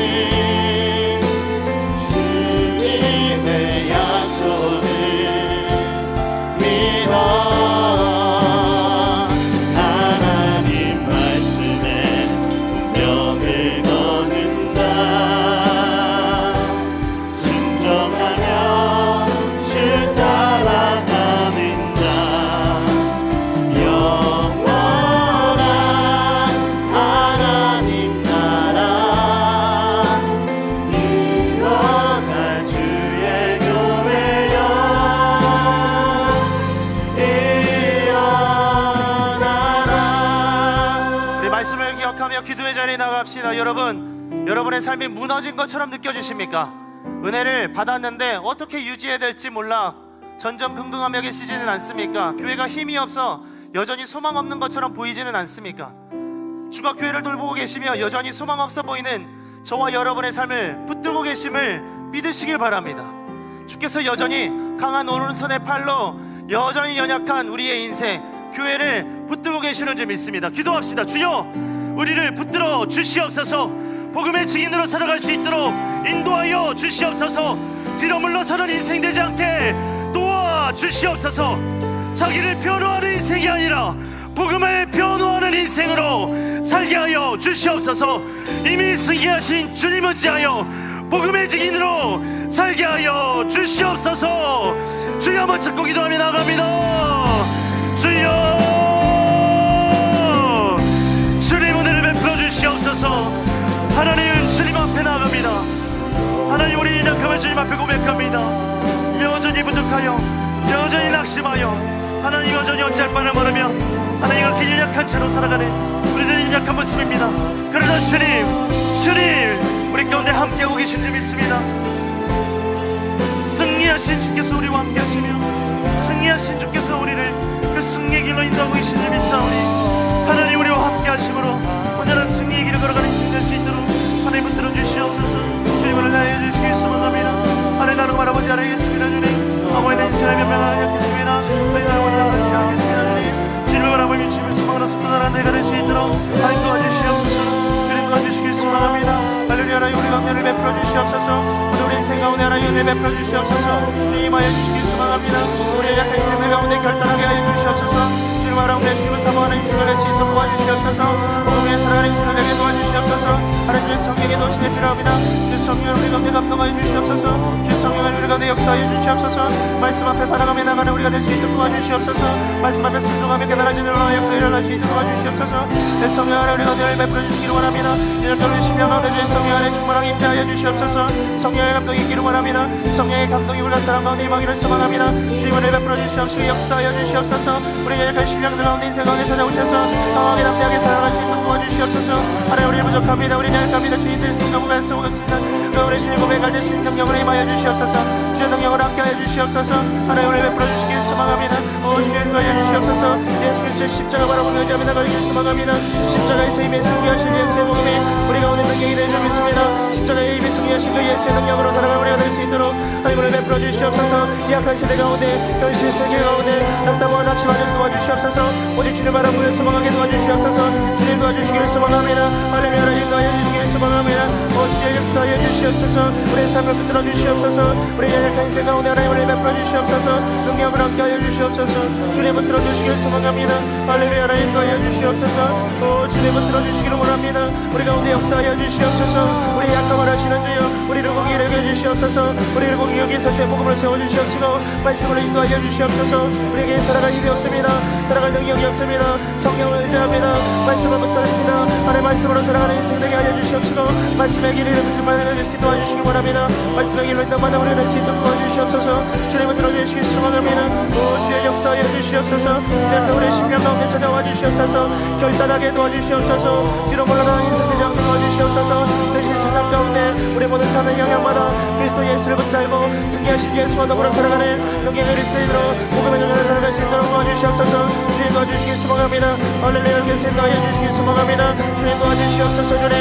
D: 주님의 약속을 믿어 하나님 말씀에 운명을 거는 자 순종하며 주 따라가는 자 영원한 하나님 나라 일어날 주의 교회여 일어나라.
C: 우리 말씀을 기억하며 기도의 자리에 나갑시다. 여러분의 삶이 무너진 것처럼 느껴지십니까? 은혜를 받았는데 어떻게 유지해야 될지 몰라 전전긍긍하며 계시지는 않습니까? 교회가 힘이 없어 여전히 소망 없는 것처럼 보이지는 않습니까? 주가 교회를 돌보고 계시며 여전히 소망 없어 보이는 저와 여러분의 삶을 붙들고 계심을 믿으시길 바랍니다. 주께서 여전히 강한 오른손의 팔로 여전히 연약한 우리의 인생 교회를 붙들고 계시는 줄 믿습니다. 기도합시다. 주여 우리를 붙들어 주시옵소서. 복음의 증인으로 살아갈 수 있도록 인도하여 주시옵소서. 뒤로 물러서는 인생 되지 않게 도와 주시옵소서. 자기를 변호하는 인생이 아니라 복음을 변호하는 인생으로 살게 하여 주시옵소서. 이미 승리하신 주님을 의지하여 복음의 증인으로 살게 하여 주시옵소서. 주여 한번 찾고 기도하며 나갑니다. 주여 주님 은혜를 베풀어 주시옵소서. 하나님 주님 앞에 나갑니다. 하나님 우리 연약함을 주님 앞에 고백합니다. 여전히 부족하여 여전히 낙심하여 하나님 여전히 어찌할 바를 모르며 하나님 그렇게 연약한 채로 살아가는 우리들의 연약한 모습입니다. 그러나 주님 우리 가운데 함께하고 계신 줄 믿습니다. 승리하신 주께서 우리와 함께 하시며 승리하신 주께서 우리를 그 승리의 길로 인도하고 계신 줄 믿사오니 하나님 우리와 함께 하심으로 온전한 승리의 길을 걸어가는 인생 될 수 있도록 하나님 붙들어 주시옵소서. 주님을 나여 주시기 소망합니다. 하나님 나누고 바라보지 않겠습니다. 주님 아버지 내 인생을 변명하지 않겠습니다. 우리 나를 원망하지 않겠습니다. 주님 주님을 바라보며 주님을 소망으로 선포하는 내가 될 수 있도록 하나님 도와주시옵소서. 주님 도와주시기 소망합니다. 할렐루야. 하나님 우리 가운데를 베풀어 주시옵소서. 오늘 우리 인생 가운데 하나님 은혜 베풀어 주시옵소서. 주님 하여 주시기 소망합니다. 우리의 약한 인생들 가운데 결단하게 하여 주시옵소서. 주님 하나님 주님을 사모하는 인생을 낼 수 있도록 도와주시옵소서. 오늘의 살아가는 인생을 내게 도와주시옵소서. 하나님의 성령의 도심이 필요합니다. 주 성령을 우리 가운데 감동하여 주시옵소서. 주 성령을 우리 가운데 역사하여 주시옵소서. 말씀 앞에 살아가며 나가는 우리가 될 수 있도록 도와주시옵소서. 말씀 앞에 순종하며 깨달아지는 우리가 역사에 일어날 수 있도록 도와주시옵소서. 내 성령 안에 우리 가운데 베풀어 주시기를 원합니다. 이전적으로 심령 가운데 주의 성령 안에 충만하게 임재하여 주시옵소서. 성령의 감동이 있기를 원합니다. 성령의 감동이 우리 사람 가운데 임하기를 소망합니다. 주님을 베풀어 주시옵시고 역사하여 주시옵소서. 우리의 약한 심령들 가운데 인생 가운데 찾아오셔서 강하게 담대하게 살아갈 수 있도록 도와주시옵소서. 하나님 우리 부족합니다. 우리 약합니다. 주님들 성령을 쓰고 없습니다. 우리 주님 고백할 때 주님 능력을 임하여 주시옵소서. 주의 능력을 함께하여 주시옵소서. 하나님 우리 베풀어 주시길 소망합니다. 오 주님 인도하여 주시옵소서. 예수 그리스도의 십자가 바라보며 의지하며 나가기를 소망합니다. 십자가에서 이미 승리하신 예수의 복음이 우리 가운데 능력이 되어 믿습니다. 십자가에 이미 승리하신 그 예수의 능력으로 살아갈 우리가 될 수 있도록 하나님 우리 베풀어 주시옵소서. 이 약한 세대 가운데 현실 세계 가운데 답답하고 낙심하는 도와주시옵소서. 오직 주님 바라보며 소망하게 도와주시옵소서. 주님 도와주시기를 소망합니다. 할렐루야. 하나님 도와주시기를 소망합니다. 오 주의 역사하여 주시옵소서. 우리의 삶을 붙들어 주시옵소서. 우리의 약한 인생 가운데 하나님 우리 베풀어 주시옵소서. 능력을 함께하여 주시옵소서. 주님 붙들어 주시기를 소망합니다. 할렐루야. 하나님 도와여 주시옵소서. 오 주님 붙들어 주시기를 원합니다. 우리 가운데 역사하여 주시옵소서. 우리 약함을 하시는 주여 우리를 보기 여겨 주시옵소서. 우리를 보기 여기서 주의 복음을 세워주시옵시고 말씀을 인도하여 주시옵소서. 우리에게 살아갈 힘이 없습니다. 살아갈 능력이 없습니다. 성령을 의지합니다. 말씀을 붙들습니다. 하나님 말씀으로 살아가는 인생 되게 하여 주시옵시고 말씀의
E: 길을 만들어주시 도와주시기 원합니다. 말씀의 길로 있던 바다 우리를 수 있도록 도와주시옵소서. 주님을 들어주시기 소망합니다. 오 주의 역사하여 주시옵소서. 우리의 심령 가운데 찾아와 주시옵소서. 결단하게 도와주시옵소서. 뒤로 물러나는 인생되지 않게 도와주시옵소서. 대신 세상 가운데 우리 모든 삶의 영향마다 그리스도 예수를 붙잡고 승리하신 예수와 더불어 살아가는 영계 그리스도인으로 복음의 전쟁을 살아갈 수 있도록 도와주시옵소서. 주님 도와주시기 소망합니다. 할렐루야 께서 인도하여 주시기 소망합니다. 주님 도와주시옵소서. 주님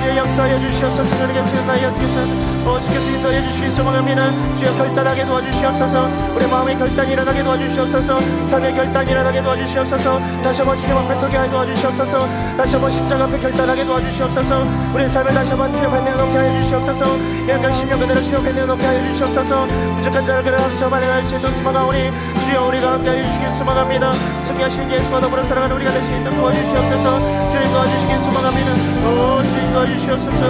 E: 주의 역사하여 주시옵소서. 주님께서 인도하여 주시옵소서. 주께서 인도하여 주시기 소망합니다. 주여 결단하게 도와주시옵소서. 우리 마음의 결단이 일어나게 도와주시옵소서. 삶의 결단이 일어나게 도와주시옵소서. 다시 한번 주님 앞에 서게 하여 도와주시옵소서. 다시 한번 십자가 앞에 결단하게 도와주시옵소서. 우리의 삶을 다시 한번 주님 앞에 내놓게 하여 주시옵소서. 약간 심령 그대로 주님 앞에 내놓게 하여 주시옵소서. 부족한 자를 그대로 함께 만회할 수 있도록 소망하오니 주여 우리가 함께 하여 주시기 소망합니다. 승리하신 예수와 더불어 살아가는 우리가 될 수 있도록 도와주시옵소서. 주님 도와주시기 소망합니다. 오 주님 도와주시옵소서.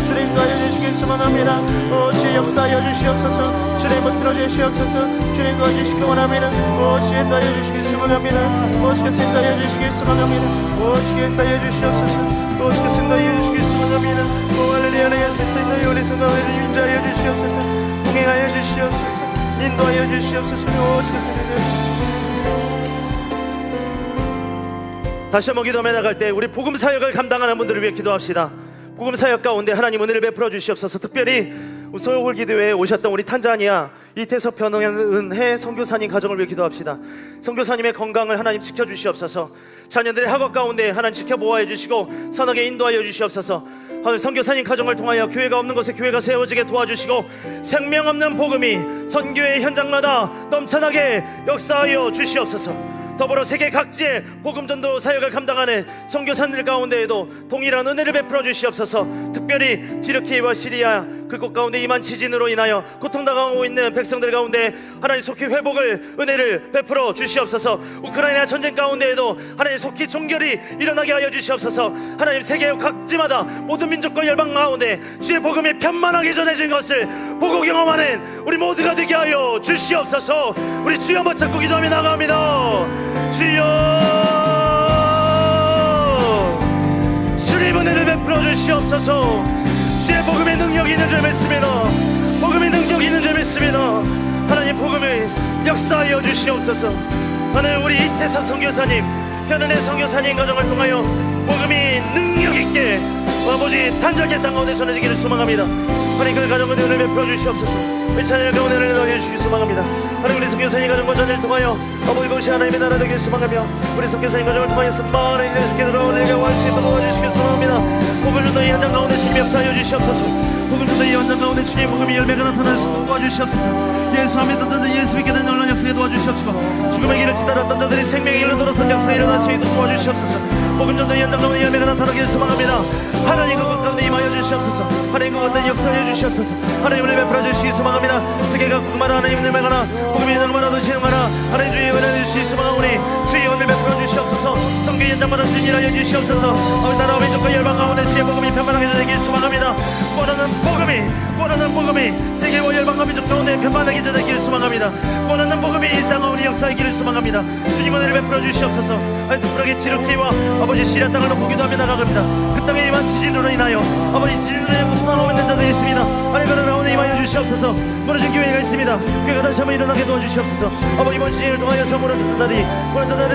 E: 주님 도와주시기 소망합니다. 오 주의 역사하여 주시옵소서. 주님 붙들어 주시옵소서. 주님 도와주시기 원합니다. 오 주님 도와주시기 소망합니다. 오 주께서 인도하여 주시기 소망합니다. 오 주께 인도하여 주시옵소서. 오 주께서 인도하여 주시기 소망합니다. 오 할렐루야 예수께서 인도하여 우리 성도를 인도하여 주시옵소서. 동행하여 주시옵소서. 인도하여 주시옵소서. 오 주께서 인도하여 주시옵소서. 다시 한번 기도하며 나갈 때 우리 복음 사역을 감당하는 분들을 위해 기도합시다. 복음 사역 가운데 하나님 은혜를 베풀어 주시옵소서. 특별히 소요골 기도회에 오셨던 우리 탄자니아 이태석 변은혜 선교사님 가정을 위해 기도합시다. 선교사님의 건강을 하나님 지켜주시옵소서. 자녀들의 학업 가운데 하나님 지켜보호해 주시고 선하게 인도하여 주시옵소서. 오늘 선교사님 가정을 통하여 교회가 없는 곳에 교회가 세워지게 도와주시고 생명 없는 복음이 선교의 현장마다 넘쳐나게 역사하여 주시옵소서. 더불어 세계 각지의 복음전도 사역을 감당하는 선교사들 가운데에도 동일한 은혜를 베풀어 주시옵소서. 특별히 튀르키예와 시리아 그곳 가운데 임한 지진으로 인하여 고통당하고 있는 백성들 가운데 하나님 속히 회복을 은혜를 베풀어 주시옵소서. 우크라이나 전쟁 가운데에도 하나님 속히 종결이 일어나게 하여 주시옵소서. 하나님 세계 각지마다 모든 민족과 열방 가운데 주의 복음이 편만하게 전해진 것을 보고 경험하는 우리 모두가 되게 하여 주시옵소서. 우리 주여 한번 잡고 기도하며 나갑니다. 주여 주님 은혜를 베풀어 주시옵소서. 주의 복음의 능력이 있는 줄 믿습니다. 복음의 능력이 있는 줄 믿습니다. 하나님 복음을 역사하여 주시옵소서. 하나님 우리 이태석 선교사님 변은혜 선교사님 가정을 통하여 복음이 능력 있게 아버지 탄자의 땅 가운데 전해지기를 소망합니다. 하나님 그 가정은 은혜를 베풀어 주시옵소서. 우리 자녀의 은혜를 넣어 주시기 소망합니다. 하나님 우리 선교사님 가정과 전을 통하여 아버지 것이 하나님의 나라 되기를 소망하며 우리 선교사님 가정을 통하여서 많은 일을 주께 들어오게 할 수 있도록 도와주시기 소망합니다. 복음을 전도 이 현장 가운데 주님 역사하여 주시옵소서. 복음 전도 이 현장 가운데 주님 복음이 열매가 나타날 수 있도록 도와주시옵소서. 예수 하며 떴던 자 예수 믿게 된 놀라운 역사에 도와주시옵소서. 죽음의 길을 치달았던 자들이 생명의 길로 돌아선 역사에 일어날 수 있도록 도와주시옵소서. 복음 전도 이 현장 가운데 열매가 나타나기를 소망합니다. 하나님 그곳 가운데 임하여 주시옵소서. 하나님 그곳 가운데 역사하여 주시옵소서. 하나님 은혜 베풀어 주시기 소망합니다. 세계가 궁마나 하나님 은혜 베가나 복음이 얼마나 더 지능하나 하나님 주의 은혜 주시기 소망하오니 주의 은혜 베풀어 주시옵소서. 성교 현장마다 주님이라여 주시옵소서. 우리 나라 민족과 열방 가운데 주의 복음이 편만하게 전하기를 소망합니다. 원하는 복음이 세계와 열방과 민족 가운데 편만하게 전하기를 소망합니다. 원하는 복음이 이 땅 가운데 역사하기를 소망합니다. 주님 은혜를 베풀어 주시옵소서. 하나님 특별하게 튀르키예와 아버지 시리아 땅을 놓고 기도하며 나아갑니다. 그 땅에 임한 지진으로 인하여 아버지 지진으로 인하여 고통하고 있는 자들이 있습니다. 하나님 그런 가운데 임하여 주시옵소서. 무너진 교회가 있습니다. 교회가 다시 한번 일어나게 도와주시옵소서. 아버지 이번 지진을 통하여서 무너졌던 날이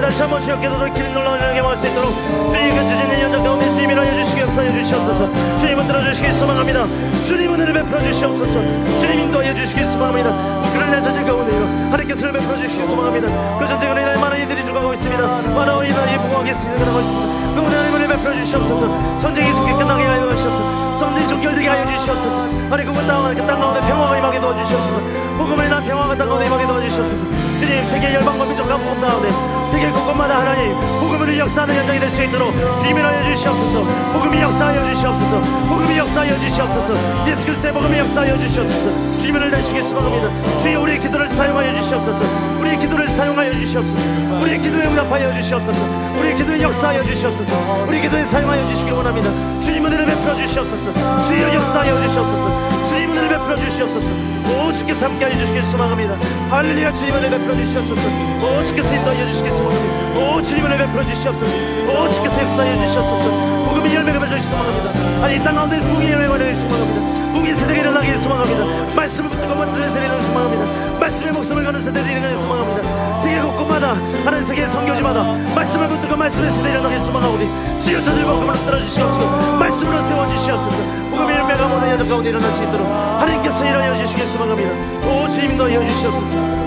E: 다시 한번 주님께서 돌이키는 놀라운 일을 경험할 수 있도록 주님 그 지진의 현장 가운데 주님이 하여 주시기 역사하여 주시옵소서. 주님은 들어주시기 소망합니다. 주님 은혜를 베풀어 주시옵소서. 주님 인도하여 주시기 소망합니다. 우크라이나 전쟁 가운데요 하나님께서 은혜를 베풀어 주시기 소망합니다. 그 전쟁으로 인하여 많은 이들이 죽어가고 있습니다. 많은 어린아이들이 부모하게 승리하고 있습니다. 그 은혜를 베풀어 주시옵소서. 전쟁이 속에 끝나게 하여 주시옵소서. 전쟁이 종결되게 하여 주시옵소서. 하나님 그 땅 가운데 평화가 임하게 도와주시옵소서. 복음을 난 평화가 땅 가운데 임하게 도와주시옵소서. 주님 세계 열방과 민족과 복음 가운데 세계 곳곳마다 하나님 복음을 역사하는 현장이 될 수 있도록 주님이 하여 주시옵소서. 복음이 역사하여 주시옵소서. 복음이 역사하여 주시옵소서. 예수 그리스도의 복음이 역사하여 주시옵소서. 주님을 내시기 소망합니다. 주여 우리의 기도를 사용하여 주시옵소서. 우리의 기도를 사용하여 주시옵소서. 우리의 기도에 응답하여 주시옵소서. 우리의 기도에 역사하여 주시옵소서. 우리의 기도에 사용하여 주시기 원합니다. 주님 은혜를 베풀어 주시옵소서. 주여 역사하여 주시옵소서. 주님 은혜를 베풀어 주시옵소서. 오 주께서 함께하여 주시길 소망합니다. 할렐루야. 주님 은혜를 베풀어 주시옵소서. 오 주께서 인도하여 주시길 소망합니다. 오 주님 은혜를 베풀어 주시옵소서. 오 주께서 역사하여 주시옵소서. 복음이 열매가 맺어 주시기 소망합니다. 아니 이 땅 가운데 복음이 열매가 일어나길 소망합니다. 국민 세대가 일어나길 소망합니다. 말씀을 붙들고 만드는 세대가 일어나길 소망합니다. 말씀의 목숨을 거는 세대들이 일어나길 소망합니다. 세계 곳곳마다 하나님 세계 선교지마다 말씀을 붙들고 말씀의 세대가 일어나길 소망하오니 주여 저들 복음으로 들어주시옵소서. 말씀으로 세워주시옵소서. 복음의 열매가 모든 여정 가운데 일어날 수 있도록 하나님께서 일하여 주시길 소망합니다. 오 주님 더 이어 주시옵소서.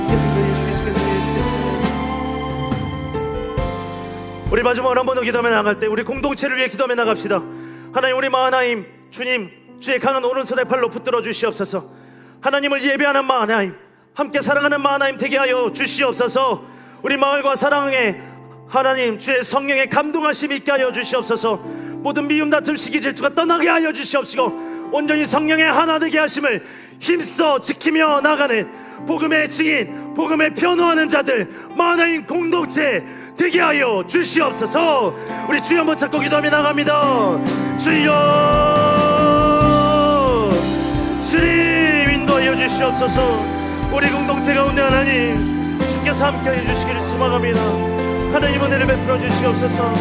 E: 우리 마지막으로 한 번 더 기도하며 나갈 때 우리 공동체를 위해 기도하며 나갑시다. 하나님 우리 마하나임 주님 주의 강한 오른손의 팔로 붙들어 주시옵소서. 하나님을 예배하는 마하나임 함께 사랑하는 마하나임 되게 하여 주시옵소서. 우리 마을과 사랑에 하나님 주의 성령의 감동하심이 있게 하여 주시옵소서. 모든 미움 다툼 시기 질투가 떠나게 하여 주시옵시고 온전히 성령의 하나 되게 하심을 힘써 지키며 나가는 복음의 증인 복음의 변호하는 자들 마하나임 공동체 되게 하여 주시옵소서. 우리 주여 한번 찾고 기도하며 나갑니다. 주여 주님 인도하여 주시옵소서. 우리 공동체 가운데 하나님 주께서 함께하여 주시기를 소망합니다. 하나님 은혜를 베풀어 주시옵소서.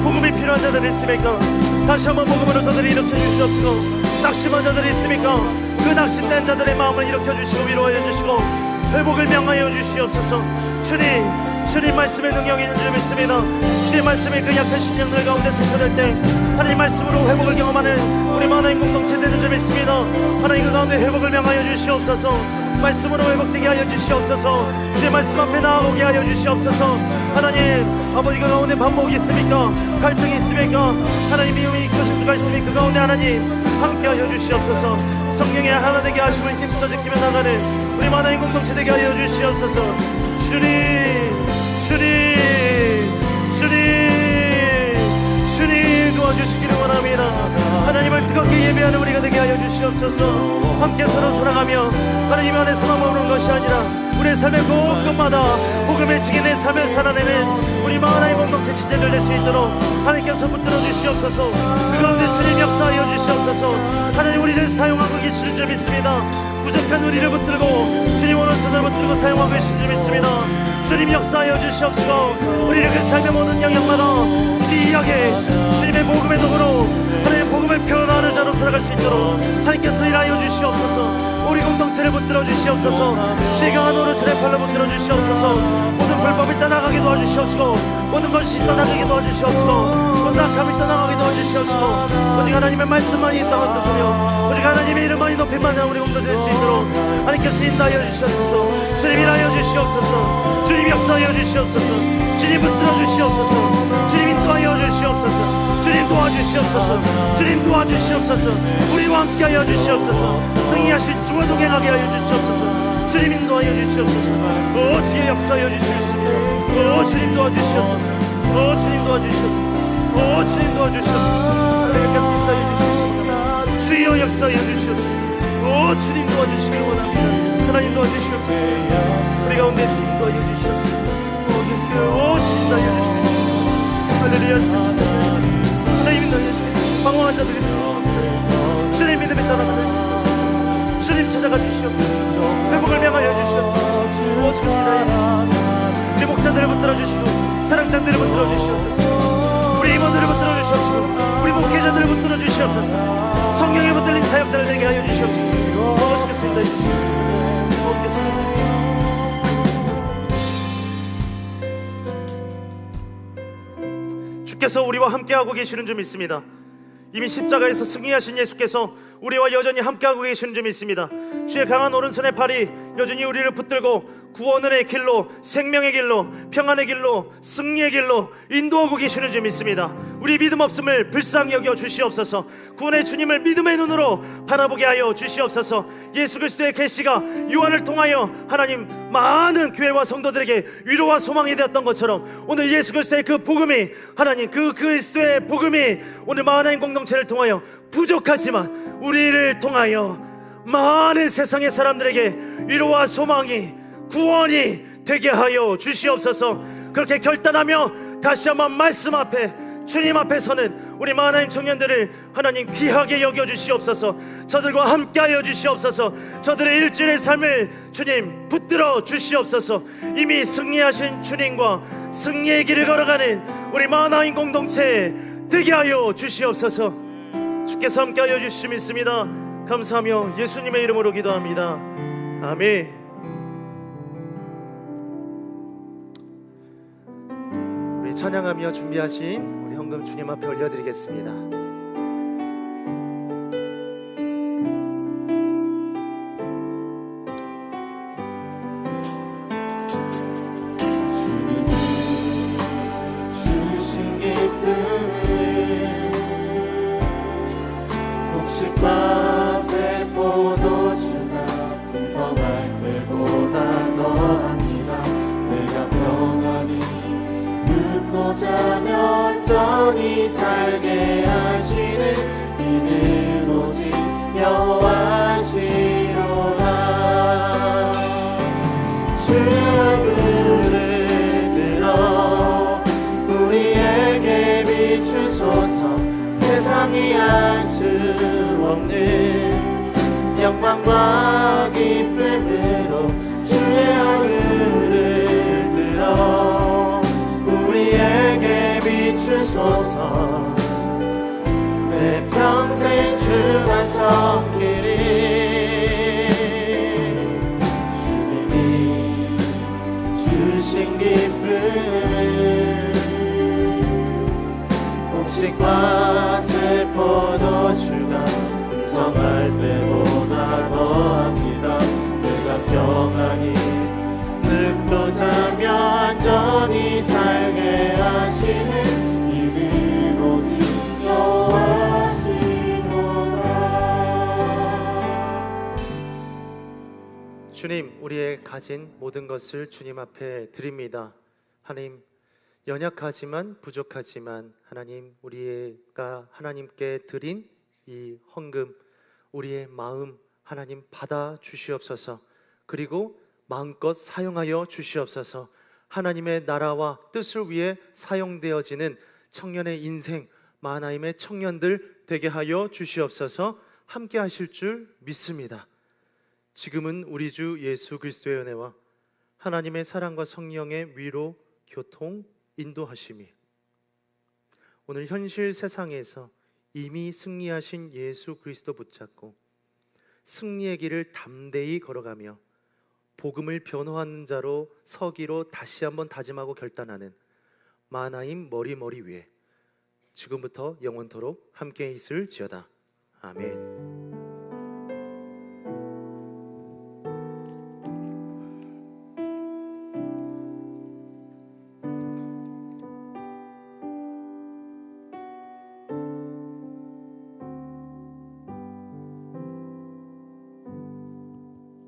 E: 복음이 필요한 자들이 있습니까? 다시 한번 복음으로 저들을 일으켜 주시옵시고 낙심한 자들이 있습니까? 그 낙심된 자들의 마음을 일으켜 주시고 위로하여 주시고 회복을 명하여 주시옵소서. 주님 말씀의 능력이 있는 줄 믿습니다. 주의 말씀이 그 약한 심령들 가운데 솟아날 때 하나님 말씀으로 회복을 경험하는 우리 하나님 공동체 되는 줄 믿습니다. 하나님 그 가운데 회복을 명하여 주시옵소서. 말씀으로 회복되게 하여 주시옵소서. 주의 말씀 앞에 나아오게 하여 주시옵소서. 하나님 아버지 그 가운데 반복이 있습니까? 갈등이 있습니까? 하나님 미움이 교실수가 있습니까? 그 가운데 하나님 함께 하여 주시옵소서. 성령의 하나 되게 하심을 힘써 지키며 나가는 우리 하나님 공동체 되게 하여 주시옵소서. 주님 도와주시기를 원합니다. 하나님을 뜨겁게 예배하는 우리가 되게 하여 주시옵소서. 함께 서로 사랑하며 하나님 안에서만 머무는 것이 아니라 우리의 삶의 곳곳마다 복음의 증인의 삶을 살아내는 우리 하나님 공동체 시대를 낼 수 있도록 하나님께서 붙들어 주시옵소서. 그 가운데 주님 역사하여 주시옵소서. 하나님 우리를 사용하고 계시는 줄 믿습니다. 부족한 우리를 붙들고 주님 오른손을 붙들고 사용하고 계신 줄 믿습니다. 주님 역사하여 주시옵시고 우리를 그 삶의 모든 영역마다 귀하게 주님의 복음의 도구로 하나님의 복음을 표현하는 자로 살아갈 수 있도록 하나님께서 일하여 주시옵소서. 우리 공동체를 붙들어 주시옵소서. 주의 강한 오른손의 팔로 붙들어 주시옵소서. 모든 불법이 떠나가게 도와주시옵시고 모든 것이 떠나가게 도와주시옵시고 모든 악함이 떠나가게 도와주시옵시고 오직 하나님의 말씀만이 있다고 뜻하며 오직 하나님의 이름만이 높임만 우리 공동체 될 수 있도록 하나님께서 인도하여 주시옵소서. 주님 일하여 주시옵소서. 주님 역사하여 주시옵소서. 주님 붙들어 주시옵소서. 주님 인도하여 주시옵소서. 주님 도와주시옵소서. 주님 도와주시옵소서. 우리와 함께하여 주시옵소서. 승리하신 주와 동행하게 하여 주시옵소서. 주님 인도하여 주시옵소서. 오 주의 역사하여 주시옵소서. 오 주님 도와주시옵소서. 오 주님 도와주시옵소서. 오 주님 도와주시옵소서. 하나님께서 인도하여 주시옵소서. 주여 역사하여 주시옵소서. 오 주님 도와주시길 원합니다. 하나님 도와주시옵소서. 우리 가운데 주님 도와주시옵소서. 오 주님 도와주시옵소서. 할렐루야. 하나님 인도하여 주시옵소서. 방황한 자들이 주님 믿음에 따라가는 주님 찾아가 주시옵소서. 회복을 명하여 주시옵소서. 오시겠습니다. 우리 목자들을 붙들어 주시고 사랑장들을 붙들어 주시옵소서. 우리 임원들을 붙들어 주시옵소서. 우리 목회자들을 붙들어 주시옵소서. 성령에 붙들린 사역자를 되게 하여 주시옵소서. 오시겠습니다. 오시겠습니다. 주께서 우리와 함께하고 계시는 줄 믿습니다. 이미 십자가에서 승리하신 예수께서 우리와 여전히 함께하고 계시는 줄 믿습니다. 주의 강한 오른손의 팔이 여전히 우리를 붙들고 구원의 길로 생명의 길로 평안의 길로 승리의 길로 인도하고 계시는 줄 믿습니다. 우리 믿음 없음을 불쌍히 여겨 주시옵소서. 구원의 주님을 믿음의 눈으로 바라보게 하여 주시옵소서. 예수 그리스도의 계시가 요한을 통하여 하나님 많은 교회와 성도들에게 위로와 소망이 되었던 것처럼 오늘 예수 그리스도의 그 복음이 하나님 그 그리스도의 복음이 오늘 하나님 공동체를 통하여 부족하지만 우리를 통하여 많은 세상의 사람들에게 위로와 소망이 구원이 되게 하여 주시옵소서. 그렇게 결단하며 다시 한번 말씀 앞에 주님 앞에 서는 우리 하나님 청년들을 하나님 귀하게 여겨 주시옵소서. 저들과 함께 하여 주시옵소서. 저들의 일주일의 삶을 주님 붙들어 주시옵소서. 이미 승리하신 주님과 승리의 길을 걸어가는 우리 하나님 공동체 되게 하여 주시옵소서. 주께서 함께하여 주심 있습니다. 감사하며 예수님의 이름으로 기도합니다. 아멘. 우리 찬양하며 준비하신 우리 헌금 주님 앞에 올려드리겠습니다.
D: 주신 기쁨을 곡식밭에 포도주가 풍성할 때보다 더합니다. 내가 평안히 눕고 자면 전히 살게 하시는 이는 오직 여호와시로라. 주의 얼굴을 들어 우리에게 비추소서. 세상이 알 수 없는 영광과 기쁨으로 주의 얼굴을 들어 우리에게 비추소서. 내 평생 주만 섬기리. 주님이 주신 기쁨 곡식밭에 포도주가 풍성할 때보다 더합니다. 내가 평안히 눕고 자며 안전히 살게 하시는 이는 오직 여호와시로라.
E: 주님, 우리의 가진 모든 것을 주님 앞에 드립니다. 하나님, 연약하지만 부족하지만 하나님, 우리가 하나님께 드린 이 헌금, 우리의 마음 하나님 받아 주시옵소서. 그리고 마음껏 사용하여 주시옵소서. 하나님의 나라와 뜻을 위해 사용되어지는 청년의 인생, 마하나임의 청년들 되게 하여 주시옵소서. 함께 하실 줄 믿습니다. 지금은 우리 주 예수 그리스도의 은혜와 하나님의 사랑과 성령의 위로, 교통, 인도하심이 오늘 현실 세상에서 이미 승리하신 예수 그리스도 붙잡고 승리의 길을 담대히 걸어가며 복음을 변호하는 자로 서기로 다시 한번 다짐하고 결단하는 마하나임 머리 위에 지금부터 영원토록 함께 있을지어다. 아멘.